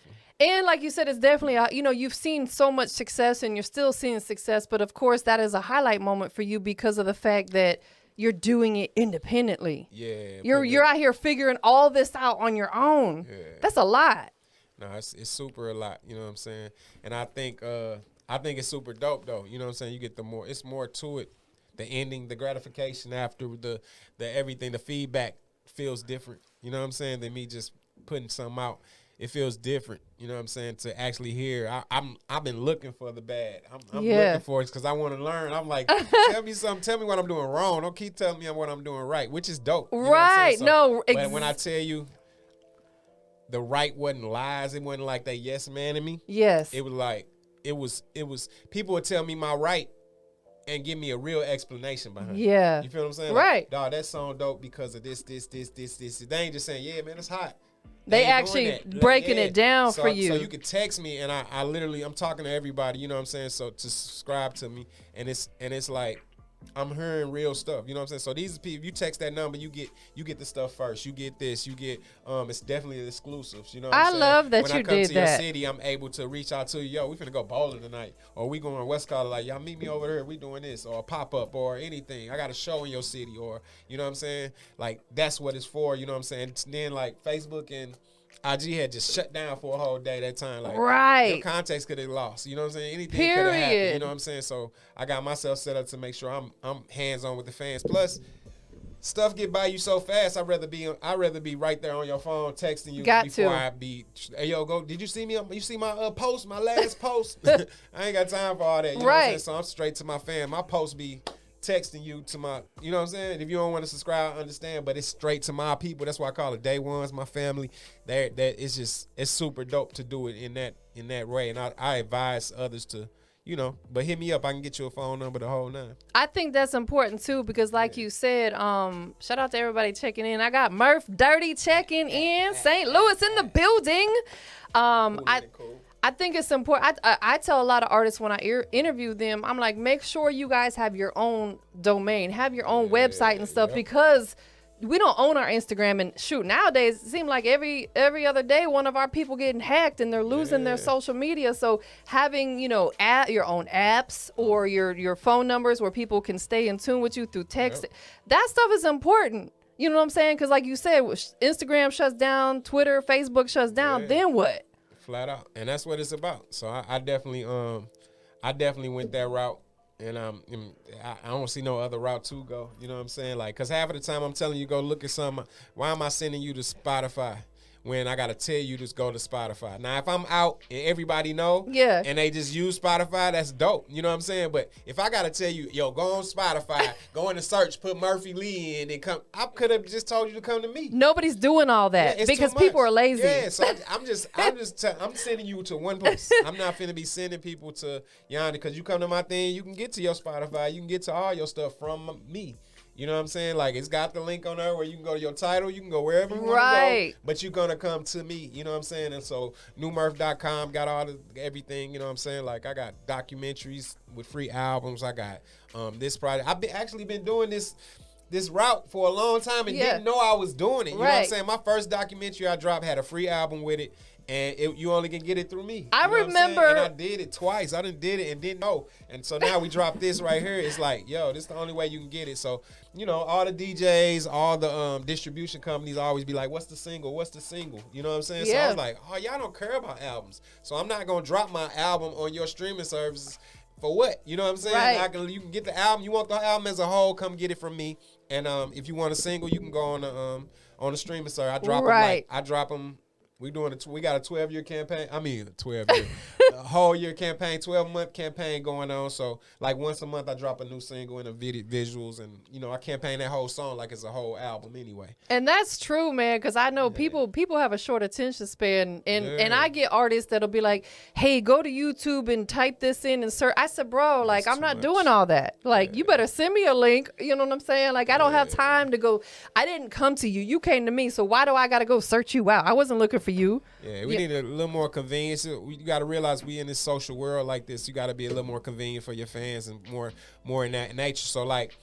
And like you said, it's definitely, you've seen so much success and you're still seeing success. But of course, that is a highlight moment for you because of the fact that you're doing it independently. Yeah. You're out here figuring all this out on your own. Yeah. That's a lot. No, it's super a lot. You know what I'm saying? And I think it's super dope though. You know what I'm saying? You get it's more to it. The ending, the gratification after the everything, the feedback feels different. You know what I'm saying? Than me just putting something out. It feels different. You know what I'm saying? To actually hear. I've been looking for the bad. I'm looking for it because I want to learn. I'm like, tell me something. Tell me what I'm doing wrong. Don't keep telling me what I'm doing right, which is dope. You right. So, but when I tell you the right wasn't lies, it wasn't like that yes man in me. Yes. It was like, it was people would tell me my right and give me a real explanation behind it. Yeah. You feel what I'm saying? Right. Like, dog, that song dope because of this. They ain't just saying, yeah, man, it's hot. They actually breaking it down for you. So you could text me and I literally, I'm talking to everybody, you know what I'm saying? So to subscribe to me and it's like, I'm hearing real stuff, you know what I'm saying? So these people, you text that number, you get the stuff first. You get this, you get it's definitely exclusives, you know what I'm saying? I love that when you I come did to that. your city, I'm able to reach out to you. Yo, we finna go bowling tonight, or we going to West Collar, like y'all meet me over there. We doing this, or a pop up, or anything. I got a show in your city, or you know what I'm saying? Like that's what it's for, you know what I'm saying? Then like Facebook and IG had just shut down for a whole day that time. Like, right. Your context could have lost. You know what I'm saying? Anything could have happened. You know what I'm saying? So I got myself set up to make sure I'm hands on with the fans. Plus, stuff get by you so fast. I'd rather be right there on your phone texting you before I be. Hey yo, go. Did you see me? You see my post? My last post. I ain't got time for all that. You know what I'm saying? So I'm straight to my fan. My post be texting you to my, you know what I'm saying? If you don't want to subscribe, I understand, but it's straight to my people. That's why I call it day ones, my family. That it's super dope to do it in that way. And I advise others to, you know, but hit me up. I can get you a phone number, the whole nine. I think that's important too because, like you said, shout out to everybody checking in. I got Murph Dirty checking in, St. Louis in the building. Cool. I think it's important. I tell a lot of artists when I interview them, I'm like, make sure you guys have your own domain, have your own website and stuff because we don't own our Instagram. And shoot, nowadays it seems like every other day one of our people getting hacked and they're losing their social media. So having, you know, your own apps or your phone numbers where people can stay in tune with you through text, that stuff is important. You know what I'm saying? Because like you said, Instagram shuts down, Twitter, Facebook shuts down. Then what? Flat out, and that's what it's about. So I definitely went that route, and I don't see no other route to go. You know what I'm saying? Like, cause half of the time I'm telling you go look at something. Why am I sending you to Spotify when I gotta tell you to go to Spotify? Now, if I'm out and everybody know, and they just use Spotify, that's dope. You know what I'm saying? But if I gotta tell you, yo, go on Spotify, go in the search, put Muphy Lee in, and come. I could have just told you to come to me. Nobody's doing all that because people are lazy. Yeah, so I'm sending you to one place. I'm not finna be sending people to yonder because you come to my thing, you can get to your Spotify, you can get to all your stuff from me. You know what I'm saying? Like, it's got the link on there where you can go to your title. You can go wherever you want to go. But you're going to come to me. You know what I'm saying? And so, newmurph.com got all everything. You know what I'm saying? Like, I got documentaries with free albums. I got this project. I've actually been doing this route for a long time and didn't know I was doing it. You know what I'm saying? My first documentary I dropped had a free album with it. And you only can get it through me. I remember. And I did it twice. I did it and didn't know. And so now we dropped this right here. It's like, yo, this is the only way you can get it. So, you know, all the DJs, all the distribution companies always be like, what's the single? What's the single? You know what I'm saying? So I was like, oh, y'all don't care about albums. So I'm not going to drop my album on your streaming services. For what? You know what I'm saying? You can get the album. You want the album as a whole, come get it from me. And if you want a single, you can go on the streaming service. I drop them. We got a 12-year campaign. I mean, 12-year. whole year campaign, 12-month campaign going on. So like once a month I drop a new single and a video visuals, and I campaign that whole song like it's a whole album anyway. And that's true, man, because I know people have a short attention span, and I get artists that'll be like, hey, go to YouTube and type this in and search. I said, bro, like I'm not doing all that. Like you better send me a link. You know what I'm saying? Like I don't have time to go. I didn't come to you. You came to me. So why do I got to go search you out? I wasn't looking for you. Yeah, we need a little more convenience. You got to realize we in this social world like this. You got to be a little more convenient for your fans and more in that nature. So like,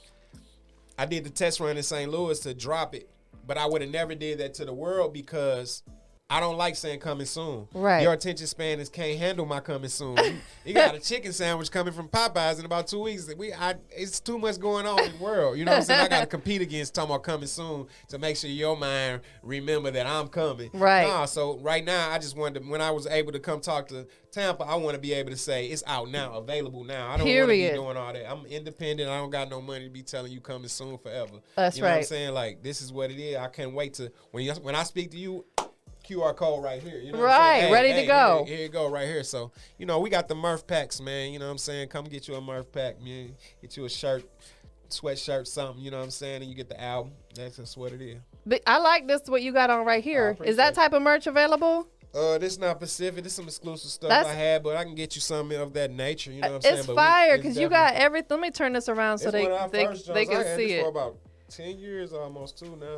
I did the test run in St. Louis to drop it, but I would have never did that to the world because I don't like saying coming soon. Right. Your attention span can't handle my coming soon. You got a chicken sandwich coming from Popeyes in about 2 weeks. It's too much going on in the world. You know what I'm saying? I got to compete against talking about coming soon to make sure your mind remember that I'm coming. Right. Nah, so right now, I just wanted to, when I was able to come talk to Tampa, I want to be able to say it's out now, available now. I don't want to be doing all that. I'm independent. I don't got no money to be telling you coming soon forever. That's you know right. what I'm saying? Like, this is what it is. I can't wait to, when I speak to you, QR code right here. You know what I'm saying? Ready to go. Here you go, right here. So, we got the Murph packs, man. You know what I'm saying? Come get you a Murph pack, man. Get you a shirt, sweatshirt, something. You know what I'm saying? And you get the album. That's just what it is. But I like this, what you got on right here. Is that type of merch available? This is not Pacific. This is some exclusive stuff I had, but I can get you something of that nature. You know what I'm saying? It's fire because you got everything. Let me turn this around so they can see it. For about 10 years almost too now.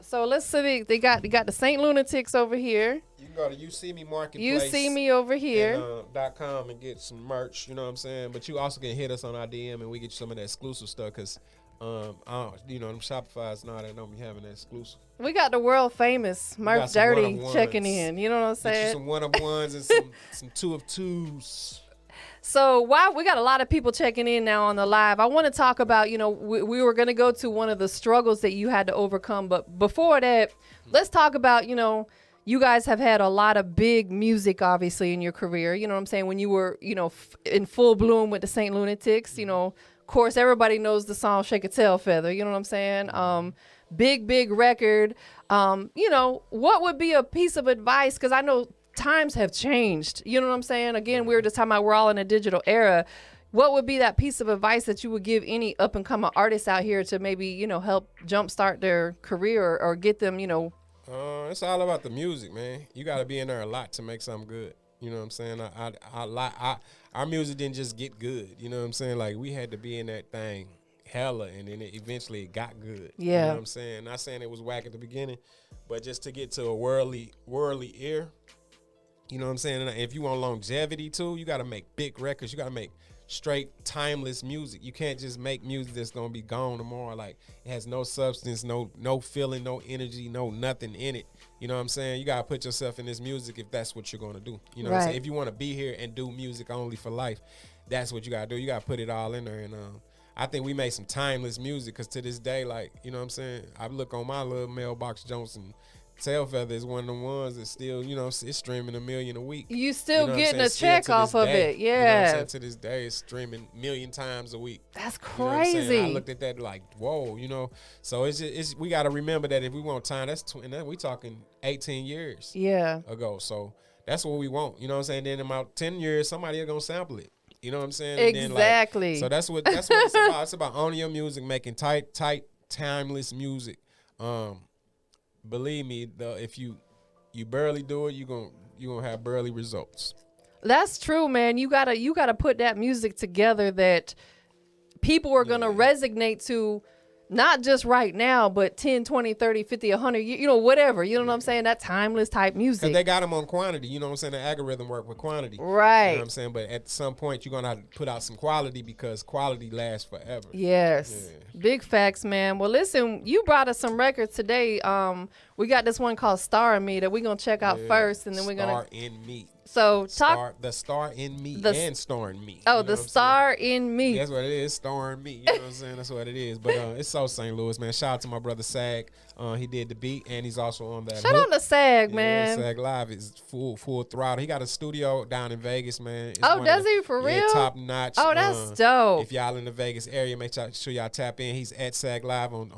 So let's see. They got the St. Lunatics over here. You can go to You See Me Marketplace. You See Me over here. And, .com and get some merch. You know what I'm saying? But you also can hit us on our DM and we get you some of that exclusive stuff because, them Shopify's and all that don't be having that exclusive. We got the world famous Murph Dirty checking in. You know what I'm saying? Get you some one of ones and some two of twos. So while we got a lot of people checking in now on the live, I want to talk about, we were going to go to one of the struggles that you had to overcome. But before that, let's talk about, you guys have had a lot of big music, obviously, in your career. You know what I'm saying? When you were, in full bloom with the St. Lunatics, of course, everybody knows the song Shake a Tail Feather. You know what I'm saying? Big record. What would be a piece of advice? Because I know times have changed. You know what I'm saying? Again, we were just talking about we're all in a digital era. What would be that piece of advice that you would give any up and coming artists out here to maybe, help jumpstart their career or get them, It's all about the music, man. You got to be in there a lot to make something good. You know what I'm saying? Our music didn't just get good. You know what I'm saying? Like we had to be in that thing hella, and then eventually it got good. Yeah. You know what I'm saying? Not saying it was whack at the beginning, but just to get to a worldly ear. You know what I'm saying? And if you want longevity too, you got to make big records. You got to make straight timeless music. You can't just make music that's going to be gone tomorrow. Like it has no substance, no feeling, no energy, no nothing in it. You know what I'm saying? You got to put yourself in this music if that's what you're going to do. You know what I'm saying? If you want to be here and do music only for life, that's what you got to do. You got to put it all in there. And I think we made some timeless music because to this day, like, you know what I'm saying? I look on my little mailbox, Johnson. Tail Feather is one of the ones that still, it's streaming 1 million a week. You still getting a check off of it, yeah. You know what I'm saying? To this day, it's streaming 1 million times a week. That's crazy. You know I looked at that like, whoa, So it's we got to remember that if we want time, we talking 18 years ago. So that's what we want. You know what I'm saying? Then in about 10 years, somebody is gonna sample it. You know what I'm saying? Exactly. And then, so that's what it's about. It's about owning your music, making tight, timeless music. Believe me, if you barely do it, you gonna have barely results. That's true, man. You gotta put that music together that people are gonna resonate to, not just right now, but 10, 20, 30, 50, 100, whatever. You know what I'm saying? That timeless type music. Because they got them on quantity. You know what I'm saying? The algorithm work with quantity. Right. You know what I'm saying? But at some point, you're going to have to put out some quality because quality lasts forever. Yes. Yeah. Big facts, man. Well, listen, you brought us some records today. We got this one called Star in Me that we're going to check out first. And then we're going to... Star in Me. So the star in me and starring me. Oh, the star in me. That's what it is, starring me. You know what I'm saying? That's what it is. But it's so St. Louis, man. Shout out to my brother Sag. He did the beat and he's also on that. Shout out to Sag, man. Sag Live is full throttle. He got a studio down in Vegas, man. It's does he for real? Top notch. Oh, that's dope. If y'all in the Vegas area, make sure y'all tap in. He's at Sag Live on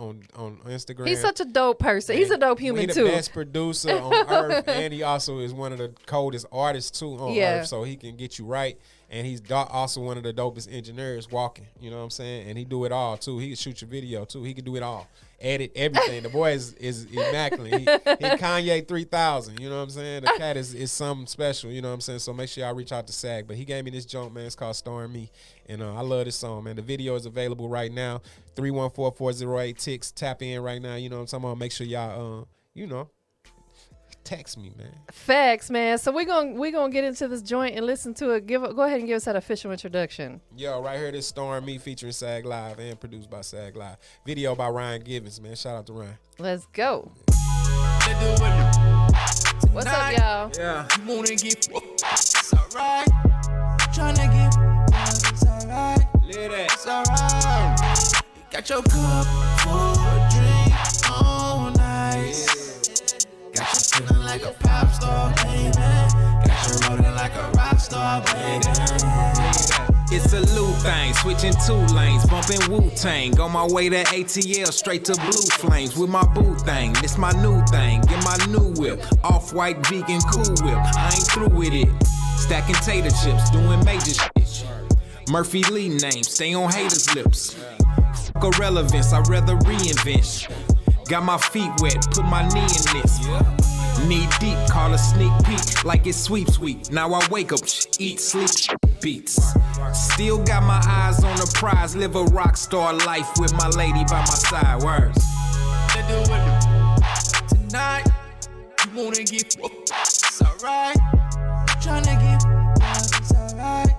Instagram. He's such a dope person. He's a dope human too. He's the best producer on earth, and he also is one of the coldest artists artist too on Yeah. Earth, so he can get you right. And he's also one of the dopest engineers walking. You know what I'm saying? And he do it all too. He can shoot your video too. He can do it all. Edit everything. The boy is immaculate. He Kanye 3000. You know what I'm saying? The cat is something special. You know what I'm saying? So make sure y'all reach out to SAG. But he gave me this joint, man. It's called Starring Me. And I love this song, man. The video is available right now. 314-408-TIX. Tap in right now. You know what I'm talking about? Make sure y'all, text me, man. Facts, man. So we're gonna get into this joint and listen to it. Go ahead and give us that official introduction. Yo, right here, this Storm Me featuring SAG Live and produced by SAG Live. Video by Ryan Givens, man. Shout out to Ryan. Let's go. What's up, y'all? Yeah. You wanna get it's alright. Tryna get it's alright. Lit that. It's alright. You got your cup full of drink on ice. Got you feeling like a pop star, baby. Got you rolling like a rock star, baby. It's a Lou thing, switching 2 lanes, bumping Wu-Tang. On my way to ATL, straight to Blue Flames with my boo thing. This my new thing, get my new whip. Off-white vegan cool whip, I ain't through with it. Stacking tater chips, doing major shit. Muphy Lee name, stay on haters' lips. Fuck irrelevance, I'd rather reinvent. Got my feet wet, put my knee in this. Knee deep, call a sneak peek like it's sweep. Now I wake up, eat, sleep, beats. Still got my eyes on the prize, live a rock star life with my lady by my side. Words. Tonight, you wanna get it's alright. Tryna get it's alright.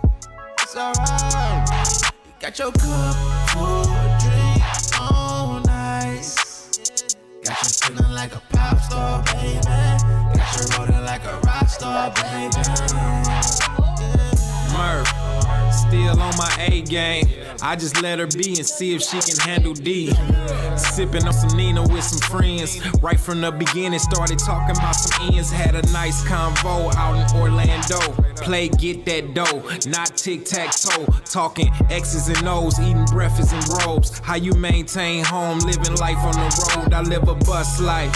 It's alright. You got your cup full of drink on ice. Got you feeling like a pop star, baby. Got you rolling like a rock star, baby. Murph, still on my A game. I just let her be and see if she can handle D. Sipping on some Nina with some friends. Right from the beginning, started talking about some ends. Had a nice convo out in Orlando. Play get that dough, not tic-tac-toe. Talking X's and O's, eating breakfast in robes. How you maintain home, living life on the road. I live a bus life.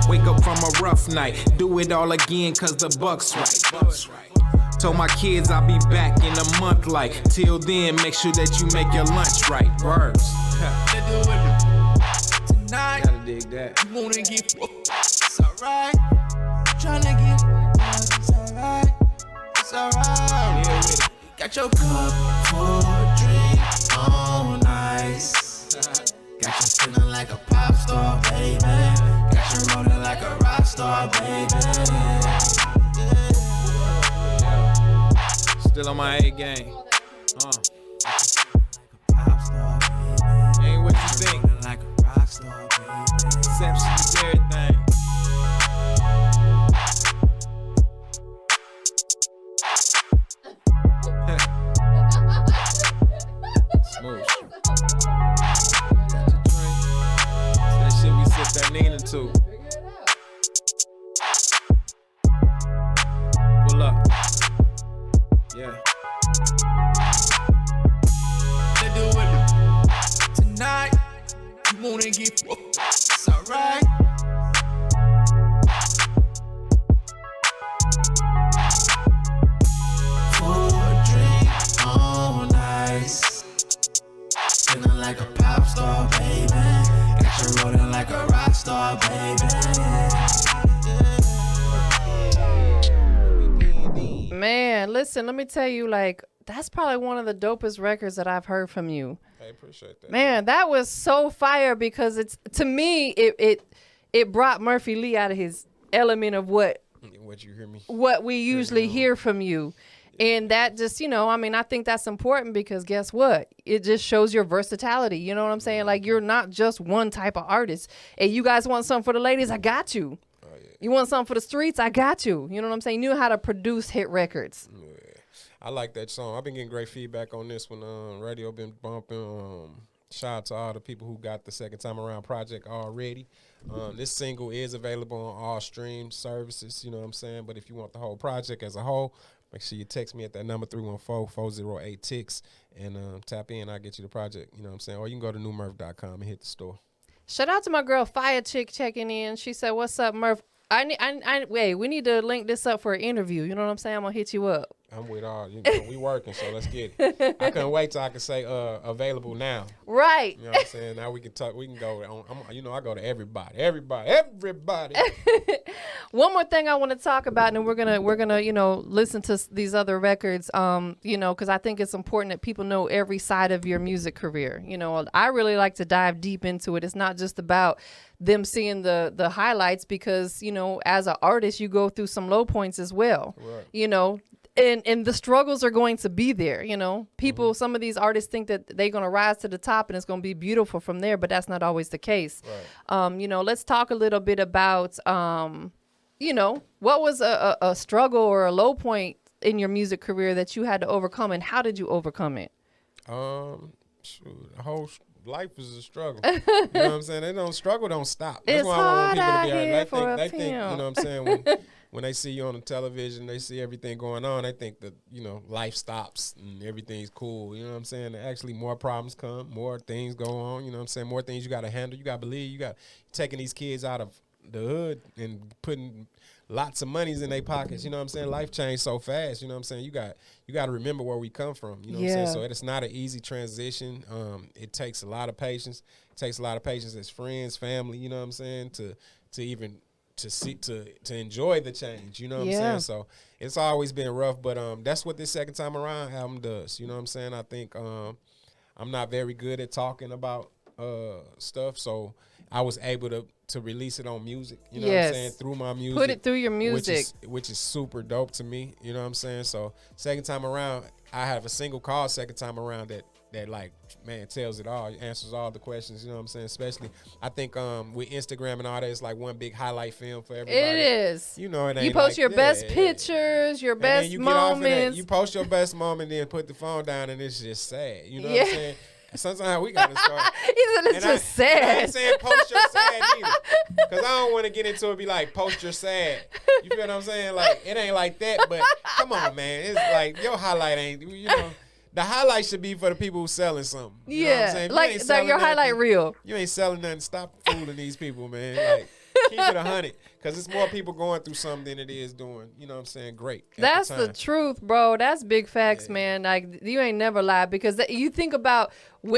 Wake up from a rough night. Do it all again cause the buck's right. Told my kids I'll be back in a month like. Till then, make sure that you make your lunch right. Words. Tonight, Gotta dig that. you wanna get it's alright. Tryna get it's alright. It's alright. Yeah, with it. Got your cup full of drink on ice. Got you feeling like a pop star, baby. Got you rolling like a rock star, baby. Still on my A game. Pop star, baby. Ain't what you think. Rolling like a rock star, baby. Exception is everything. Smooth. That shit we sip that Nina to. Pull up. Yeah. Tonight, you wanna get it's alright. Full drink on ice. Feeling like a pop star, baby. Got you rolling like a rock star, baby. Man, listen, let me tell you, like, that's probably one of the dopest records that I've heard from you. I appreciate that. Man, that was so fire because it's, to me, it brought Muphy Lee out of his element of what you hear me? What we usually hear from you. And that just, I think that's important because guess what? It just shows your versatility. You know what I'm saying? Like, you're not just one type of artist. And you guys want something for the ladies? I got you. Oh, yeah. You want something for the streets? I got you. You know what I'm saying? You know how to produce hit records. Yeah. I like that song. I've been getting great feedback on this one. Radio been bumping. Shout out to all the people who got the second time around project already. This single is available on all stream services, you know what I'm saying? But if you want the whole project as a whole, make sure you text me at that number 314-408-TIX and tap in. I'll get you the project, you know what I'm saying? Or you can go to newmurph.com and hit the store. Shout out to my girl Fire Chick checking in. She said, "What's up, Murph? Wait, we need to link this up for an interview. You know what I'm saying? I'm gonna hit you up. I'm with all, we working, so let's get it. I couldn't wait till I could say available now. Right. You know what I'm saying? Now we can talk. We can go on. I go to everybody. One more thing I want to talk about, and we're gonna listen to these other records. Because I think it's important that people know every side of your music career. I really like to dive deep into it. It's not just about them seeing the highlights, because as an artist you go through some low points as well. Right. And the struggles are going to be there. People, some of these artists think that they're going to rise to the top and it's going to be beautiful from there, but that's not always the case. Right. Let's talk a little bit about, what was a struggle or a low point in your music career that you had to overcome, and how did you overcome it? The whole life is a struggle. You know what I'm saying? Struggle don't stop. That's why I want people to be out. They think, you know what I'm saying? When they see you on the television, they see everything going on, they think that, life stops and everything's cool. You know what I'm saying? Actually, more problems come, more things go on. You know what I'm saying? More things you got to handle. You got to believe. You got taking these kids out of the hood and putting lots of monies in their pockets. You know what I'm saying? Life changed so fast. You know what I'm saying? You got to remember where we come from. You know what I'm saying? So it's not an easy transition. It takes a lot of patience. It takes a lot of patience as friends, family. You know what I'm saying? To enjoy the change, you know what I'm saying? So it's always been rough, but that's what this second time around album does. You know what I'm saying? I think I'm not very good at talking about stuff, so I was able to release it on music. You know what I'm saying? Through my music. Put it through your music. Which is super dope to me. You know what I'm saying? So second time around, I have a single called Second Time Around that like, man, tells it all, answers all the questions, you know what I'm saying? Especially, I think with Instagram and all that, it's like one big highlight film for everybody. It is. It ain't you post your best pictures, your best moments. You post your best moment, then put the phone down, and it's just sad. You know what I'm saying? Sometimes we got to start. He said it's just sad. I ain't saying post your sad either. Because I don't want to get into it and be like, post your sad. You feel what I'm saying? Like, it ain't like that, but come on, man. It's like, your highlight ain't, the highlight should be for the people who selling something. You know what I'm saying? Like your highlight reel. You ain't selling nothing. Stop fooling these people, man. Like, keep it 100. Because it's more people going through something than it is doing, you know what I'm saying, great. That's the truth, bro. That's big facts, man. Like, you ain't never lied, because you think about,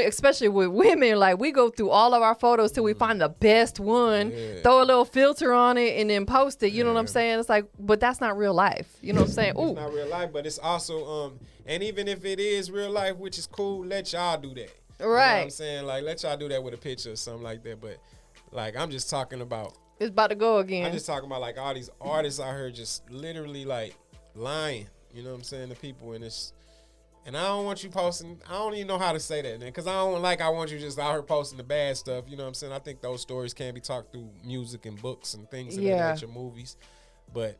especially with women, like, we go through all of our photos till we find the best one, throw a little filter on it, and then post it. You know what I'm saying? It's like, but that's not real life. You know what I'm saying? It's not real life, but it's also, and even if it is real life, which is cool, let y'all do that. Right. You know what I'm saying? Like, let y'all do that with a picture or something like that. But, like, I'm just talking about. It's about to go again. I'm just talking about, like, all these artists out here just literally, like, lying. You know what I'm saying, to people. And I don't want you posting. I don't even know how to say that, man. Because I want you just out here posting the bad stuff. You know what I'm saying? I think those stories can be talked through music and books and things in that nature, movies. But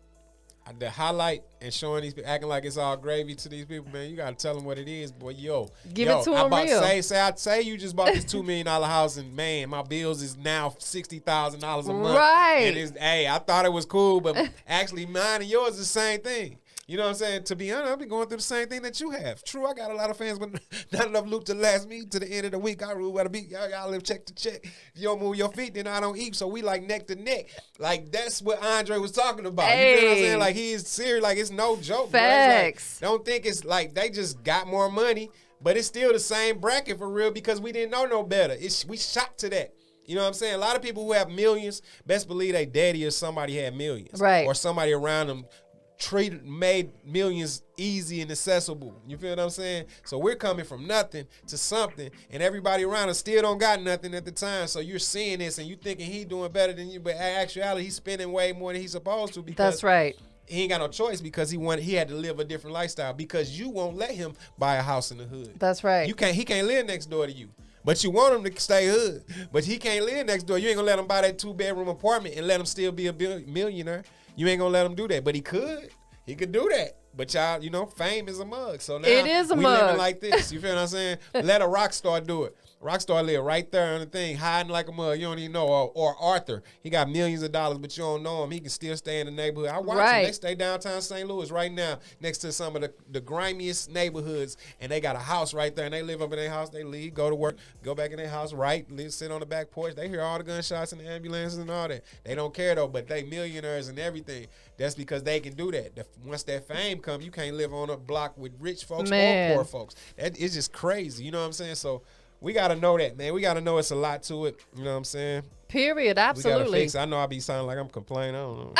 the highlight and showing these people, acting like it's all gravy to these people, man, you got to tell them what it is, boy. Give it to them real. Say you just bought this $2 million house, and, man, my bills is now $60,000 a month. Right. And I thought it was cool, but actually mine and yours is the same thing. You know what I'm saying? To be honest, I've been going through the same thing that you have. True, I got a lot of fans, but not enough loot to last me to the end of the week. I rule by the beat. Y'all live check to check. If you don't move your feet, then I don't eat. So we like neck to neck. Like, that's what Andre was talking about. Hey. You know what I'm saying? Like, he is serious. Like, it's no joke. Facts. Like, don't think it's like they just got more money, but it's still the same bracket for real, because we didn't know no better. We shot to that. You know what I'm saying? A lot of people who have millions, best believe they daddy or somebody had millions. Right. Or somebody around them made millions easy and accessible. You feel what I'm saying? So we're coming from nothing to something, and everybody around us still don't got nothing at the time. So you're seeing this and you thinking he doing better than you, but in actuality he's spending way more than he's supposed to, because that's right. He ain't got no choice, because he had to live a different lifestyle, because you won't let him buy a house in the hood. That's right. He can't live next door to you. But you want him to stay hood. But he can't live next door. You ain't gonna let him buy that 2-bedroom apartment and let him still be a millionaire. You ain't gonna let him do that. But he could. He could do that. But y'all, you know, fame is a mug. So now It is a we mug. living like this. You feel what I'm saying? Let a rock star do it. Rockstar live right there on the thing, hiding like a mug. You don't even know. Or Arthur, he got millions of dollars, but you don't know him. He can still stay in the neighborhood. I watch him. They stay downtown St. Louis right now, next to some of the grimiest neighborhoods, and they got a house right there, and they live up in their house. They leave, go to work, go back in their house, sit on the back porch. They hear all the gunshots and the ambulances and all that. They don't care though, but they millionaires and everything. That's because they can do that. Once that fame comes, you can't live on a block with rich folks or poor folks. It's just crazy. You know what I'm saying? So we got to know that, man. We got to know it's a lot to it. You know what I'm saying? Period. Absolutely. We got to fix it. I know I be sounding like I'm complaining. I don't know.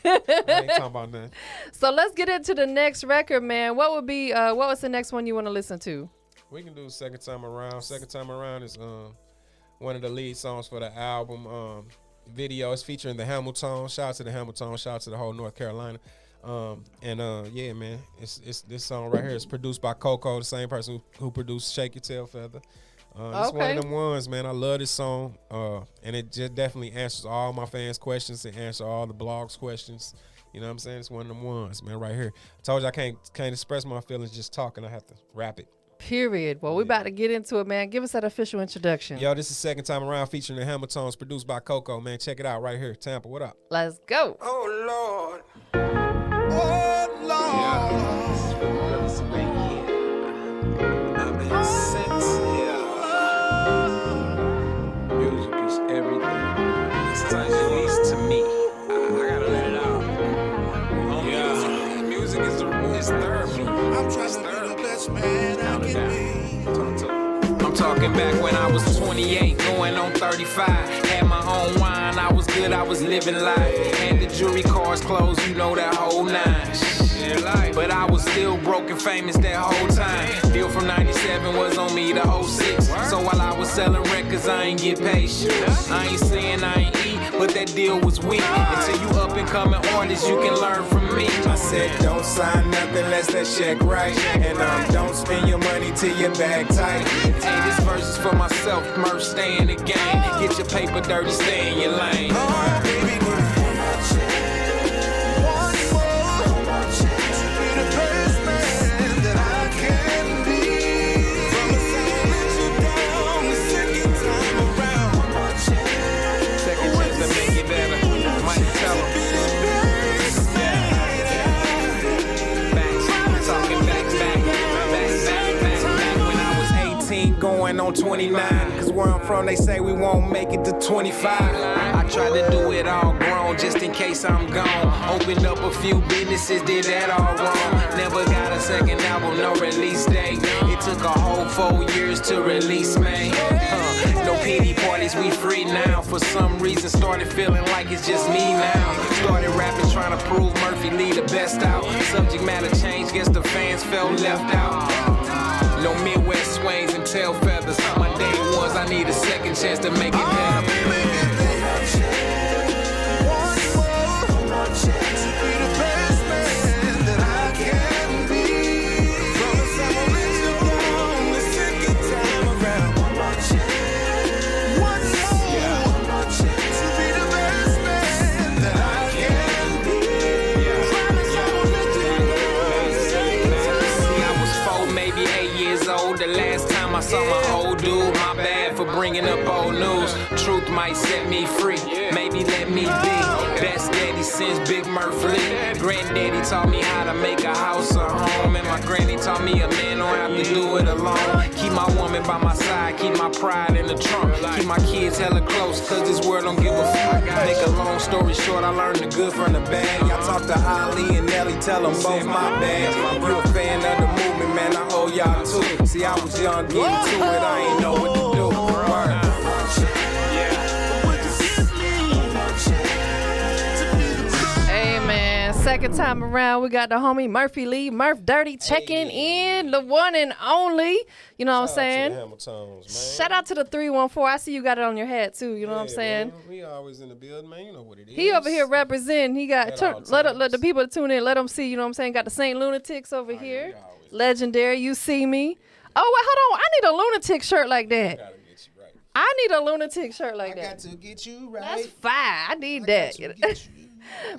I ain't talking about nothing. So let's get into the next record, man. What was the next one you want to listen to? We can do Second Time Around. Second Time Around is one of the lead songs for the album. Video is featuring the Hamiltons. Shout out to the Hamiltons. Shout out to the whole North Carolina. Yeah, man. It's this song right here is produced by Coco, the same person who produced Shake Your Tail Feather. It's one of them ones, man. I love this song, and it just definitely answers all my fans' questions and answers all the blogs' questions. You know what I'm saying? It's one of them ones, man, right here. I told you I can't express my feelings just talking. I have to rap it. Period. Well, we about to get into it, man. Give us that official introduction. Yo, this is Second Time Around featuring the Hamiltons, produced by Coco, man. Check it out right here. Tampa, what up? Let's go. Oh, Lord. Oh, Lord. I've been sent here. Music is everything. It's at least to me. I gotta let it out. Yeah. Music is therapy. I'm trying to be the best man I can be. I'm talking back when I was 28, going on 35. Had my own wine, I was good, I was living life. Had the jewelry, cars, clothes, you know that whole nine. But I was still broke and famous that whole time. Deal from 97 was on me to 06. So while I was selling records, I ain't get paid shit. I ain't saying I ain't eat, but that deal was weak. Until you up and coming artists, you can learn from me. I said don't sign nothing unless that check right. And don't spend your money till your bag tight. Hey, this verse is for myself, merch, stay in the game. Get your paper dirty, stay in your lane. Oh, baby, give me one more chance to be the best man that I can be. Promise I won't let you down the second time around. One more chance. Second chance to make it better. Might tell Be him. the best man. Back, talking back. When I was 18, going on 29. Cause where I'm from, they say we won't make it to 25. I tried to do it all grown, just in case I'm gone. Opened up a few businesses, did that all wrong. Never got a second album, no release date. It took a whole 4 years to release me. No pity parties, we free now. For some reason, started feeling like it's just me now. Started rapping, trying to prove Muphy Lee the best out. Subject matter changed, guess the fans felt left out. No Midwest swings and tail feathers. My day was I need a second chance to make it better. One more chance to be the best man that I can be. Promise I won't let you down the second time around. One more chance. One more chance to be the best man that I can be. Promise I won't let you down the second time. See, I was 4, maybe 8 years old. The last time I saw my old dude. My bad for bringing up old news. Truth might set me free. Maybe let me be. Best daddy since Big Muphy Lee. Granddaddy taught me how to make a house a home. And my granny taught me a man don't have to do it alone. Keep my woman by my side. Keep my pride in the trunk. Keep my kids hella close. Cause this world don't give a fuck. Make a long story short, I learned the good from the bad. Y'all talk to Ali and Nelly. Tell them both my bad. You a fan of the movement, man. I owe y'all too. See, I was young, getting to it. I ain't know what to do. Word. Hey, man. Second time around, we got the homie Muphy Lee, Murph Dirty, checking in, the one and only. You know what I'm saying? Shout out to the 314. I see you got it on your head too. You know what I'm saying? Man, we always in the building, man. You know what it is. He over here representing. He got let the people tune in. Let them see. You know what I'm saying? Got the St. Lunatics over here. Legendary. You see me. Oh wait, hold on. I need a lunatic shirt like that. Gotta get you right. I need a lunatic shirt like I got that. to get you right. That's fine. I need that. Get you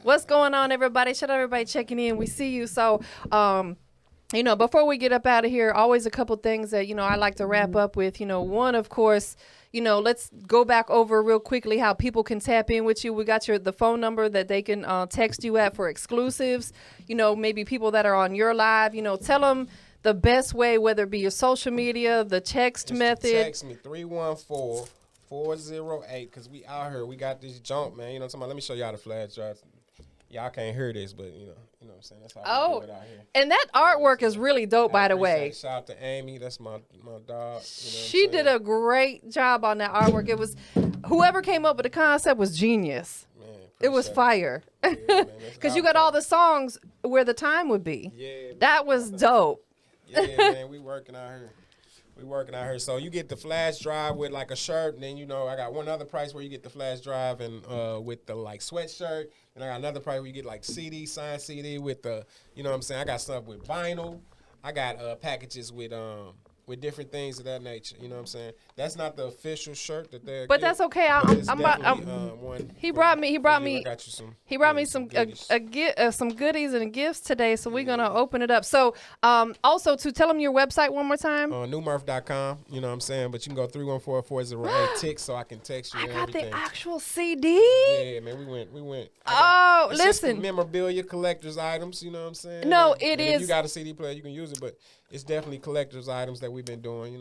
What's going on, everybody? Shout out everybody checking in. We see you. So, before we get up out of here, always a couple things that, I like to wrap up with. One, of course, let's go back over real quickly how people can tap in with you. We got the phone number that they can text you at for exclusives. Maybe people that are on your live, tell them the best way, whether it be your social media, the text method. Text me 314-408, because we out here. We got this jump, man. Let me show y'all the flash drive. Y'all can't hear this, but you know what I'm saying? That's how we do it out here. And that artwork is really dope, by the way. Shout out to Amy. That's my dog. She did a great job on that artwork. It was, whoever came up with the concept was genius. Man, it was fire. Because you got all the songs where the time would be. Yeah. That was dope. Yeah, man, we working out here. So you get the flash drive with like a shirt, and then I got one other price where you get the flash drive and with the like sweatshirt, and I got another price where you get like CD, signed CD with the, I got stuff with vinyl. I got packages with different things of that nature. That's not the official shirt that they're. But that's okay. He brought me some goodies and gifts today, so we're gonna open it up. So also to tell them your website one more time. Newmurph.com. But you can go 314-408-TIX so I can text you. I and got everything. the actual CD. Yeah, man, we went. Oh, listen. listen. Memorabilia, collector's items. No, and it is. If you got a CD player, you can use it, but it's definitely collector's items that we've been doing.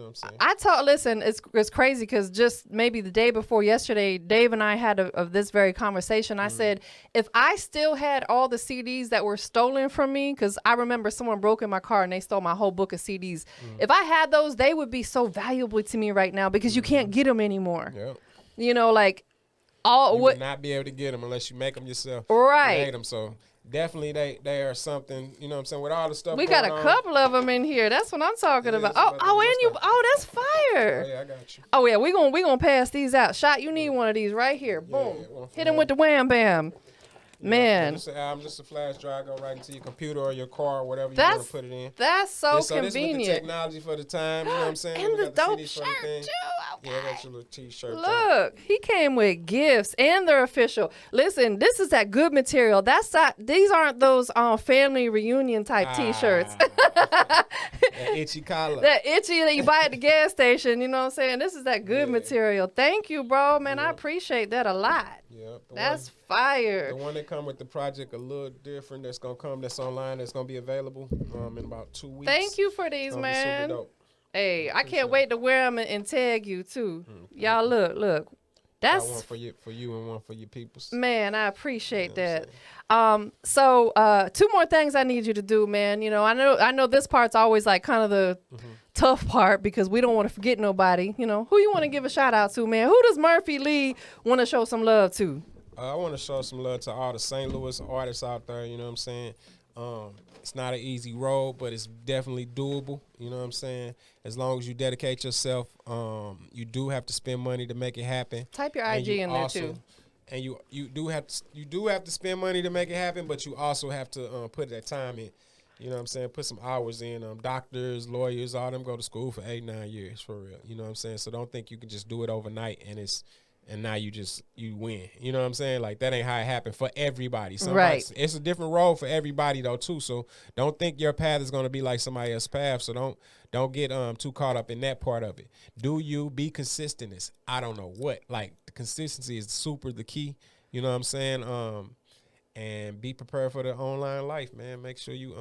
Listen, it's crazy because just maybe the day before yesterday, Dave and I had this very conversation. I said, if I still had all the CDs that were stolen from me, because I remember someone broke in my car and they stole my whole book of CDs. If I had those, they would be so valuable to me right now because you can't get them anymore. Yep. You would not be able to get them unless you make them yourself. Right. Create them. So definitely they are something, with all the stuff we got a couple of them in here. That's what I'm talking about. That's fire. Oh, yeah, I got you. Oh yeah, we gonna pass these out. Shot, you need one of these right here. Boom. Hit him with the wham bam. Man. Just a flash drive, go right into your computer or your car, or whatever you want to put it in. That's so convenient. convenient. This is the technology for the time, you know what I'm saying? And we the got dope CDs shirt for the thing. too. Okay. Yeah, I got your little t-shirt. Look, he came with gifts and they're official. Listen, this is that good material. These aren't those family reunion type t-shirts. That itchy collar. That itchy that you buy at the gas station, you know what I'm saying? This is that good material. Thank you, bro. Man, I appreciate that a lot. Yep. That's fire. The one that come with the project a little different that's going to come, that's online, that's going to be available in about 2 weeks. Thank you for these, man. Super dope. Hey, I can't wait to wear them and tag you too. Y'all look. That's one for you and one for your peoples. Man, I appreciate that. So 2 more things I need you to do, man. I know this part's always like kind of the tough part because we don't want to forget nobody. Who you want to give a shout out to, man? Who does Muphy Lee want to show some love to? I want to show some love to all the St. Louis artists out there, you know what I'm saying? It's not an easy road, but it's definitely doable, you know what I'm saying? As long as you dedicate yourself, you do have to spend money to make it happen. Type your IG in there too. And you do have to spend money to make it happen, but you also have to put that time in. You know what I'm saying? Put some hours in. Doctors, lawyers, all them go to school for 8-9 years for real. You know what I'm saying? So don't think you can just do it overnight and now you win. You know what I'm saying? Like, that ain't how it happened for everybody. Right. It's a different road for everybody though too. So don't think your path is gonna be like somebody else's path. So don't get too caught up in that part of it. Do you be consistent? Is I don't know what. Like, the consistency is super the key. You know what I'm saying? And be prepared for the online life, man. Make sure you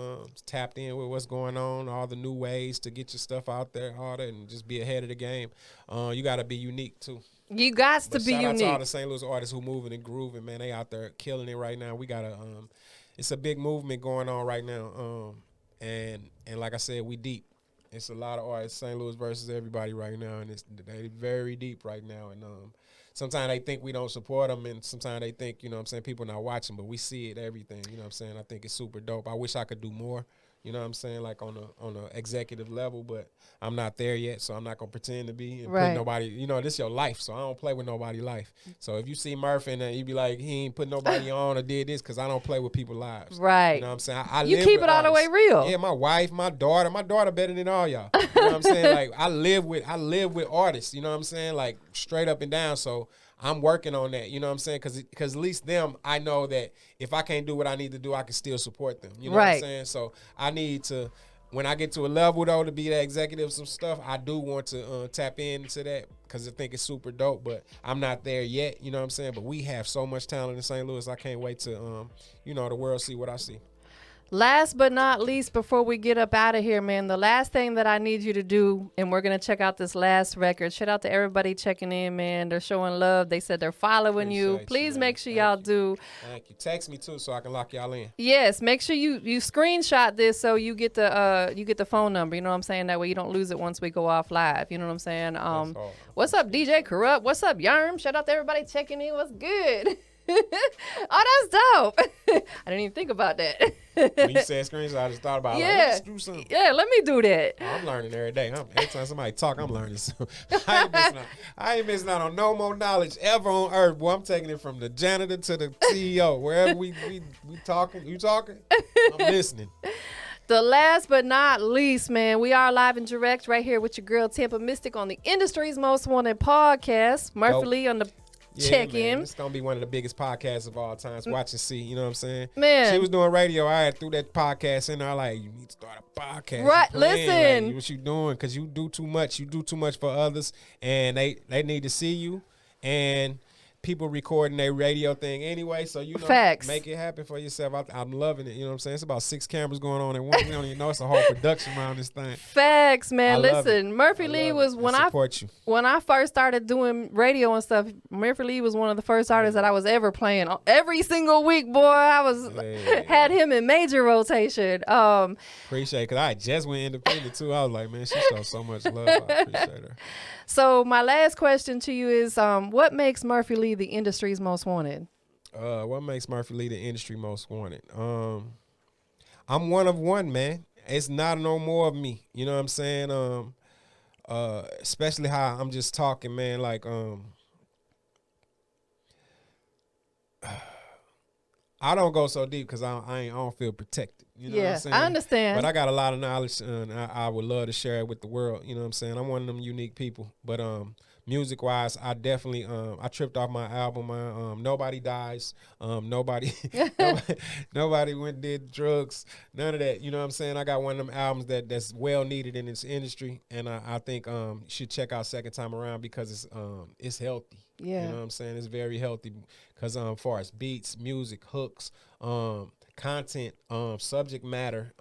tapped in with what's going on, all the new ways to get your stuff out there, all that, and just be ahead of the game. You got to be unique too. You got to be unique. Shout out to all the St. Louis artists who moving and grooving, man. They out there killing it right now. We got it's a big movement going on right now. And like I said, we deep. It's a lot of artists, St. Louis versus everybody right now, and they very deep right now. And sometimes they think we don't support them, and sometimes they think, you know what I'm saying, people not watching, but we see it, everything, you know what I'm saying? I think it's super dope. I wish I could do more, you know what I'm saying, like on a executive level, but I'm not there yet, so I'm not going to pretend to be and put nobody, this is your life, so I don't play with nobody's life. So if you see Murphy and you be like, he ain't put nobody on or did this, because I don't play with people's lives. Right. You know what I'm saying? I you live keep with it all the way real. Yeah, my wife, my daughter better than all y'all. You know what I'm saying? Like, I live with artists, you know what I'm saying? Like, straight up and down, so I'm working on that. You know what I'm saying? Because at least them, I know that if I can't do what I need to do, I can still support them. You know what I'm saying? So I need to, when I get to a level though to be the executive of some stuff, I do want to tap into that because I think it's super dope. But I'm not there yet. You know what I'm saying? But we have so much talent in St. Louis. I can't wait to the world see what I see. Last but not least, before we get up out of here, man, the last thing that I need you to do, and we're going to check out this last record. Shout out to everybody checking in, man. They're showing love. They said they're following you. Please make sure y'all do. Thank you. Text me, too, so I can lock y'all in. Yes, make sure you screenshot this so you get the phone number. You know what I'm saying? That way you don't lose it once we go off live. You know what I'm saysaying? What's up, DJ Corrupt? What's up, Yarm? Shout out to everybody checking in. What's good? Oh, that's dope. I didn't even think about that. When you said screenshot, I just thought about it. Yeah. Let's do something. Yeah, let me do that. Oh, I'm learning every day. Every time somebody talk, I'm learning. So I ain't missing out on no more knowledge ever on earth. Boy, I'm taking it from the janitor to the CEO. Wherever we talking, you talking, I'm listening. The last but not least, man, we are live and direct right here with your girl TampaMystic on the industry's most wanted podcast. Murphy Lee on the check in. It's gonna be one of the biggest podcasts of all times. Watch and see. You know what I'm saying? Man, she was doing radio. I had threw that podcast in there. Like, you need to start a podcast. Right? Listen, like, what you doing? Because you do too much. You do too much for others, and they need to see you. And people recording their radio thing anyway, so Facts. Make it happen for yourself. I'm loving it. You know what I'm saying? It's about 6 cameras going on at once. We don't even know it's a whole production around this thing. Facts, man. Listen, Murphy Lee was when I first started doing radio and stuff. Murphy Lee was one of the first artists that I was ever playing every single week. Boy, I was had him in major rotation. Appreciate it, because I just went independent too. I was like, man, she shows so much love. I appreciate her. So my last question to you is, what makes Murphy Lee the industry's most wanted? What makes Murphy Lee the industry most wanted? I'm one of one, man. It's not no more of me. You know what I'm saying? Especially how I'm just talking, man. Like, I don't go so deep because I don't feel protected. You know what I'm saying? I understand. But I got a lot of knowledge, and I would love to share it with the world. You know what I'm saying? I'm one of them unique people. But music-wise, I definitely I tripped off my album. Nobody Dies. Nobody went and did drugs. None of that. You know what I'm saying? I got one of them albums that's well needed in this industry, and I think you should check out Second Time Around because it's healthy. Yeah. You know what I'm saying? It's very healthy because as far as beats, music, hooks, content, subject matter,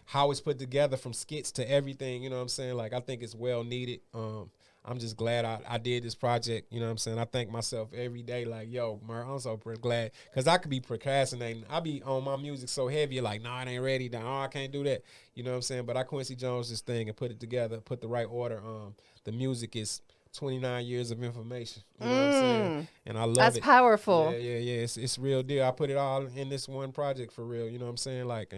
how it's put together from skits to everything, you know what I'm saying? Like, I think it's well needed. I'm just glad I did this project, you know what I'm saying? I thank myself every day, like, yo, Mur, I'm so glad, because I could be procrastinating. I be on my music so heavy, like, no, it ain't ready, no, I can't do that, you know what I'm saying? But I Quincy Jones this thing and put it together, put the right order. The music is 29 years of information. You know what I'm saying? And I love it. That's powerful. Yeah. It's real deal. I put it all in this one project for real. You know what I'm saying? Like,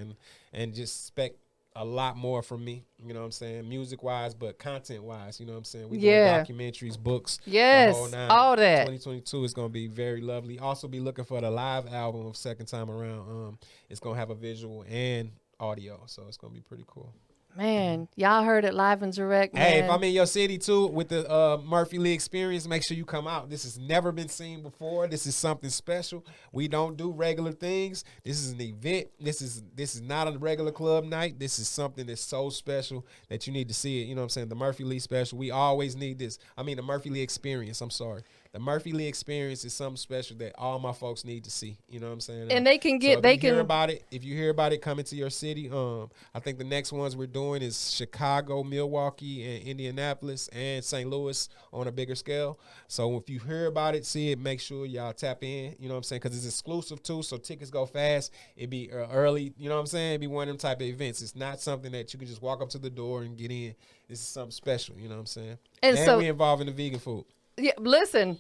and just expect a lot more from me. You know what I'm saying? Music wise, but content wise. You know what I'm saying? We do documentaries, books. Yes, all that. 2022 is gonna be very lovely. Also, be looking for the live album of Second Time Around. It's gonna have a visual and audio, so it's gonna be pretty cool. Man, y'all heard it live and direct, man. Hey, if I'm in your city, too, with the Murphy Lee experience, make sure you come out. This has never been seen before. This is something special. We don't do regular things. This is an event. This is not a regular club night. This is something that's so special that you need to see it. You know what I'm saying? The Murphy Lee special. We always need this. I mean, the Murphy Lee experience. I'm sorry. The Murphy Lee experience is something special that all my folks need to see. You know what I'm saying? And they can get, hear about it. If you hear about it coming to your city, I think the next ones we're doing is Chicago, Milwaukee, and Indianapolis, and St. Louis on a bigger scale. So if you hear about it, see it, make sure y'all tap in. You know what I'm saying? Because it's exclusive too, so tickets go fast. It be early. You know what I'm saying? It be one of them type of events. It's not something that you can just walk up to the door and get in. This is something special. You know what I'm saying? And so we involved in the vegan food. Yeah, listen,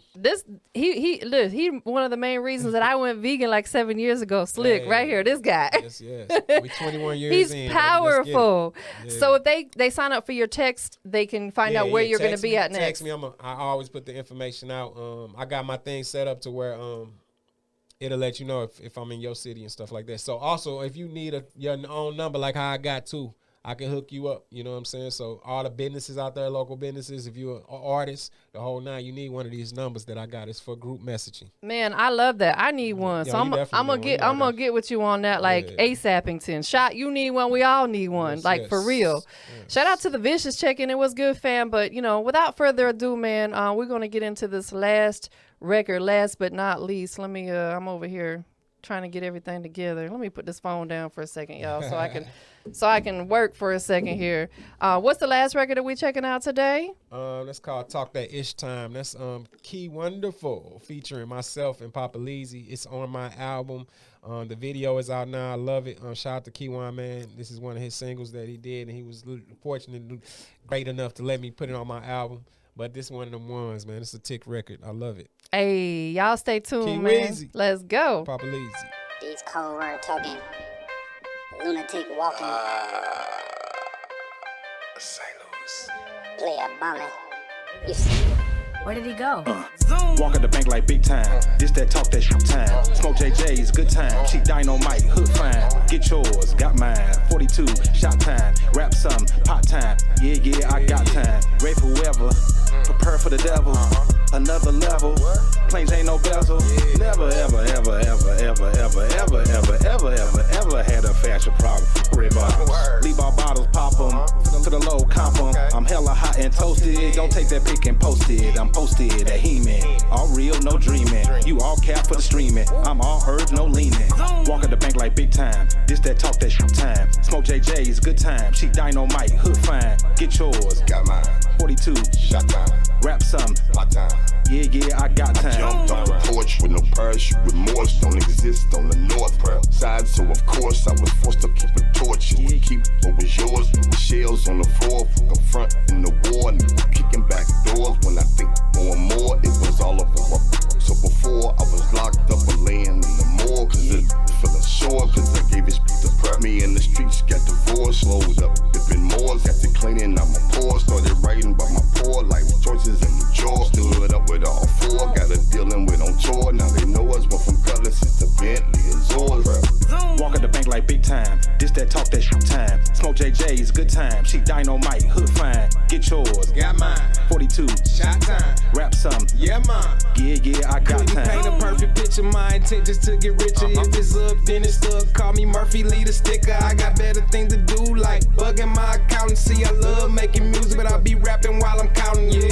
he one of the main reasons that I went vegan like 7 years ago. Slick, right here, this guy. Yes. We 21 years He's in. He's powerful. Yeah. So if they sign up for your text, they can find out where you're going to be at next. Text me. I always put the information out. I got my thing set up to where it'll let you know if I'm in your city and stuff like that. So also, if you need your own number, like how I got two, I can hook you up. You know what I'm saying? So all the businesses out there, local businesses, if you're an artist, the whole nine, you need one of these numbers that I got. It's for group messaging. Man, I love that. I need one. Yeah, So I'm gonna get with you on that, like ASAPington. Shot, you need one. We all need one. Yes, for real. Yes. Shout out to the Vicious check-in. It was good, fam. But without further ado, man, we're gonna get into this last record. Last but not least, let me. I'm over here trying to get everything together. Let me put this phone down for a second, y'all, so I can work for a second here. What's the last record that we checking out today? That's called Talk That Ish Time. That's Key Wonderful featuring myself and Papa Leezy. It's on my album. The video is out now. I love it. Shout out to Keywan, man. This is one of his singles that he did, and he was fortunate and great enough to let me put it on my album. But this one of them ones, man. It's a tick record. I love it. Hey, y'all stay tuned, Key man. Weezy. Let's go. Papa Leezy. These cold word talking, lunatic walking, St. Louis. player bombing. You see, Where did he go? Walk at the bank like big time. This that talk that shit time. Smoke JJ's good time. She dynamite, hood fine. Get yours, got mine. 42, shot time. Rap some, pot time. Yeah, I got time. Ready for whoever. Prepare for the devil. Another level. Planes ain't no bezel. Never, ever had a fashion problem. Red bottles. Leave all bottles, pop them. To the low, comp them. I'm hella hot and toasted. Don't take that pic and post it. I'm posted at He-Man. All real, no dreaming. You all cap for the streaming. I'm all herbs, no leaning. Walk at the bank like big time. This that talk that shit time. Smoke JJ's good time. She dynamite, hood fine. Get yours. Got mine. 42. Shot time. Rap some. Pot time. Yeah, I got time. Jumped off the porch with no parachute. Remorse don't exist on the north side, so of course I was forced to keep a torch. And keep what was yours. The shells on the floor, the front in the war, and kicking back doors. When I think more and more, it was all over. So before I was locked up and laying in the morgue, cause it feeling sore, cause I gave it speak to prep. Me in the streets got divorced, slowed up, dipping more, got to cleaning out my pores, started writing about my poor life choices in the jaw, stood up with all four, got a dealing with on tour, now they know us, went from Cutlasses to Bentley and Zords. Walk at the bank like big time. This that talk that shit time. Smoke JJ's good time. She dynamite, hood fine. Get yours. Got mine. 42. Shot time. Rap some. Yeah, mine. Yeah, I got Couldn't paint time. a perfect picture. My intentions to get richer. If it's up, then it's stuck. Call me Muphy Lee the sticker. I got better things to do, like bugging my accountancy. I love making music, but I be rapping while I'm counting. Yeah,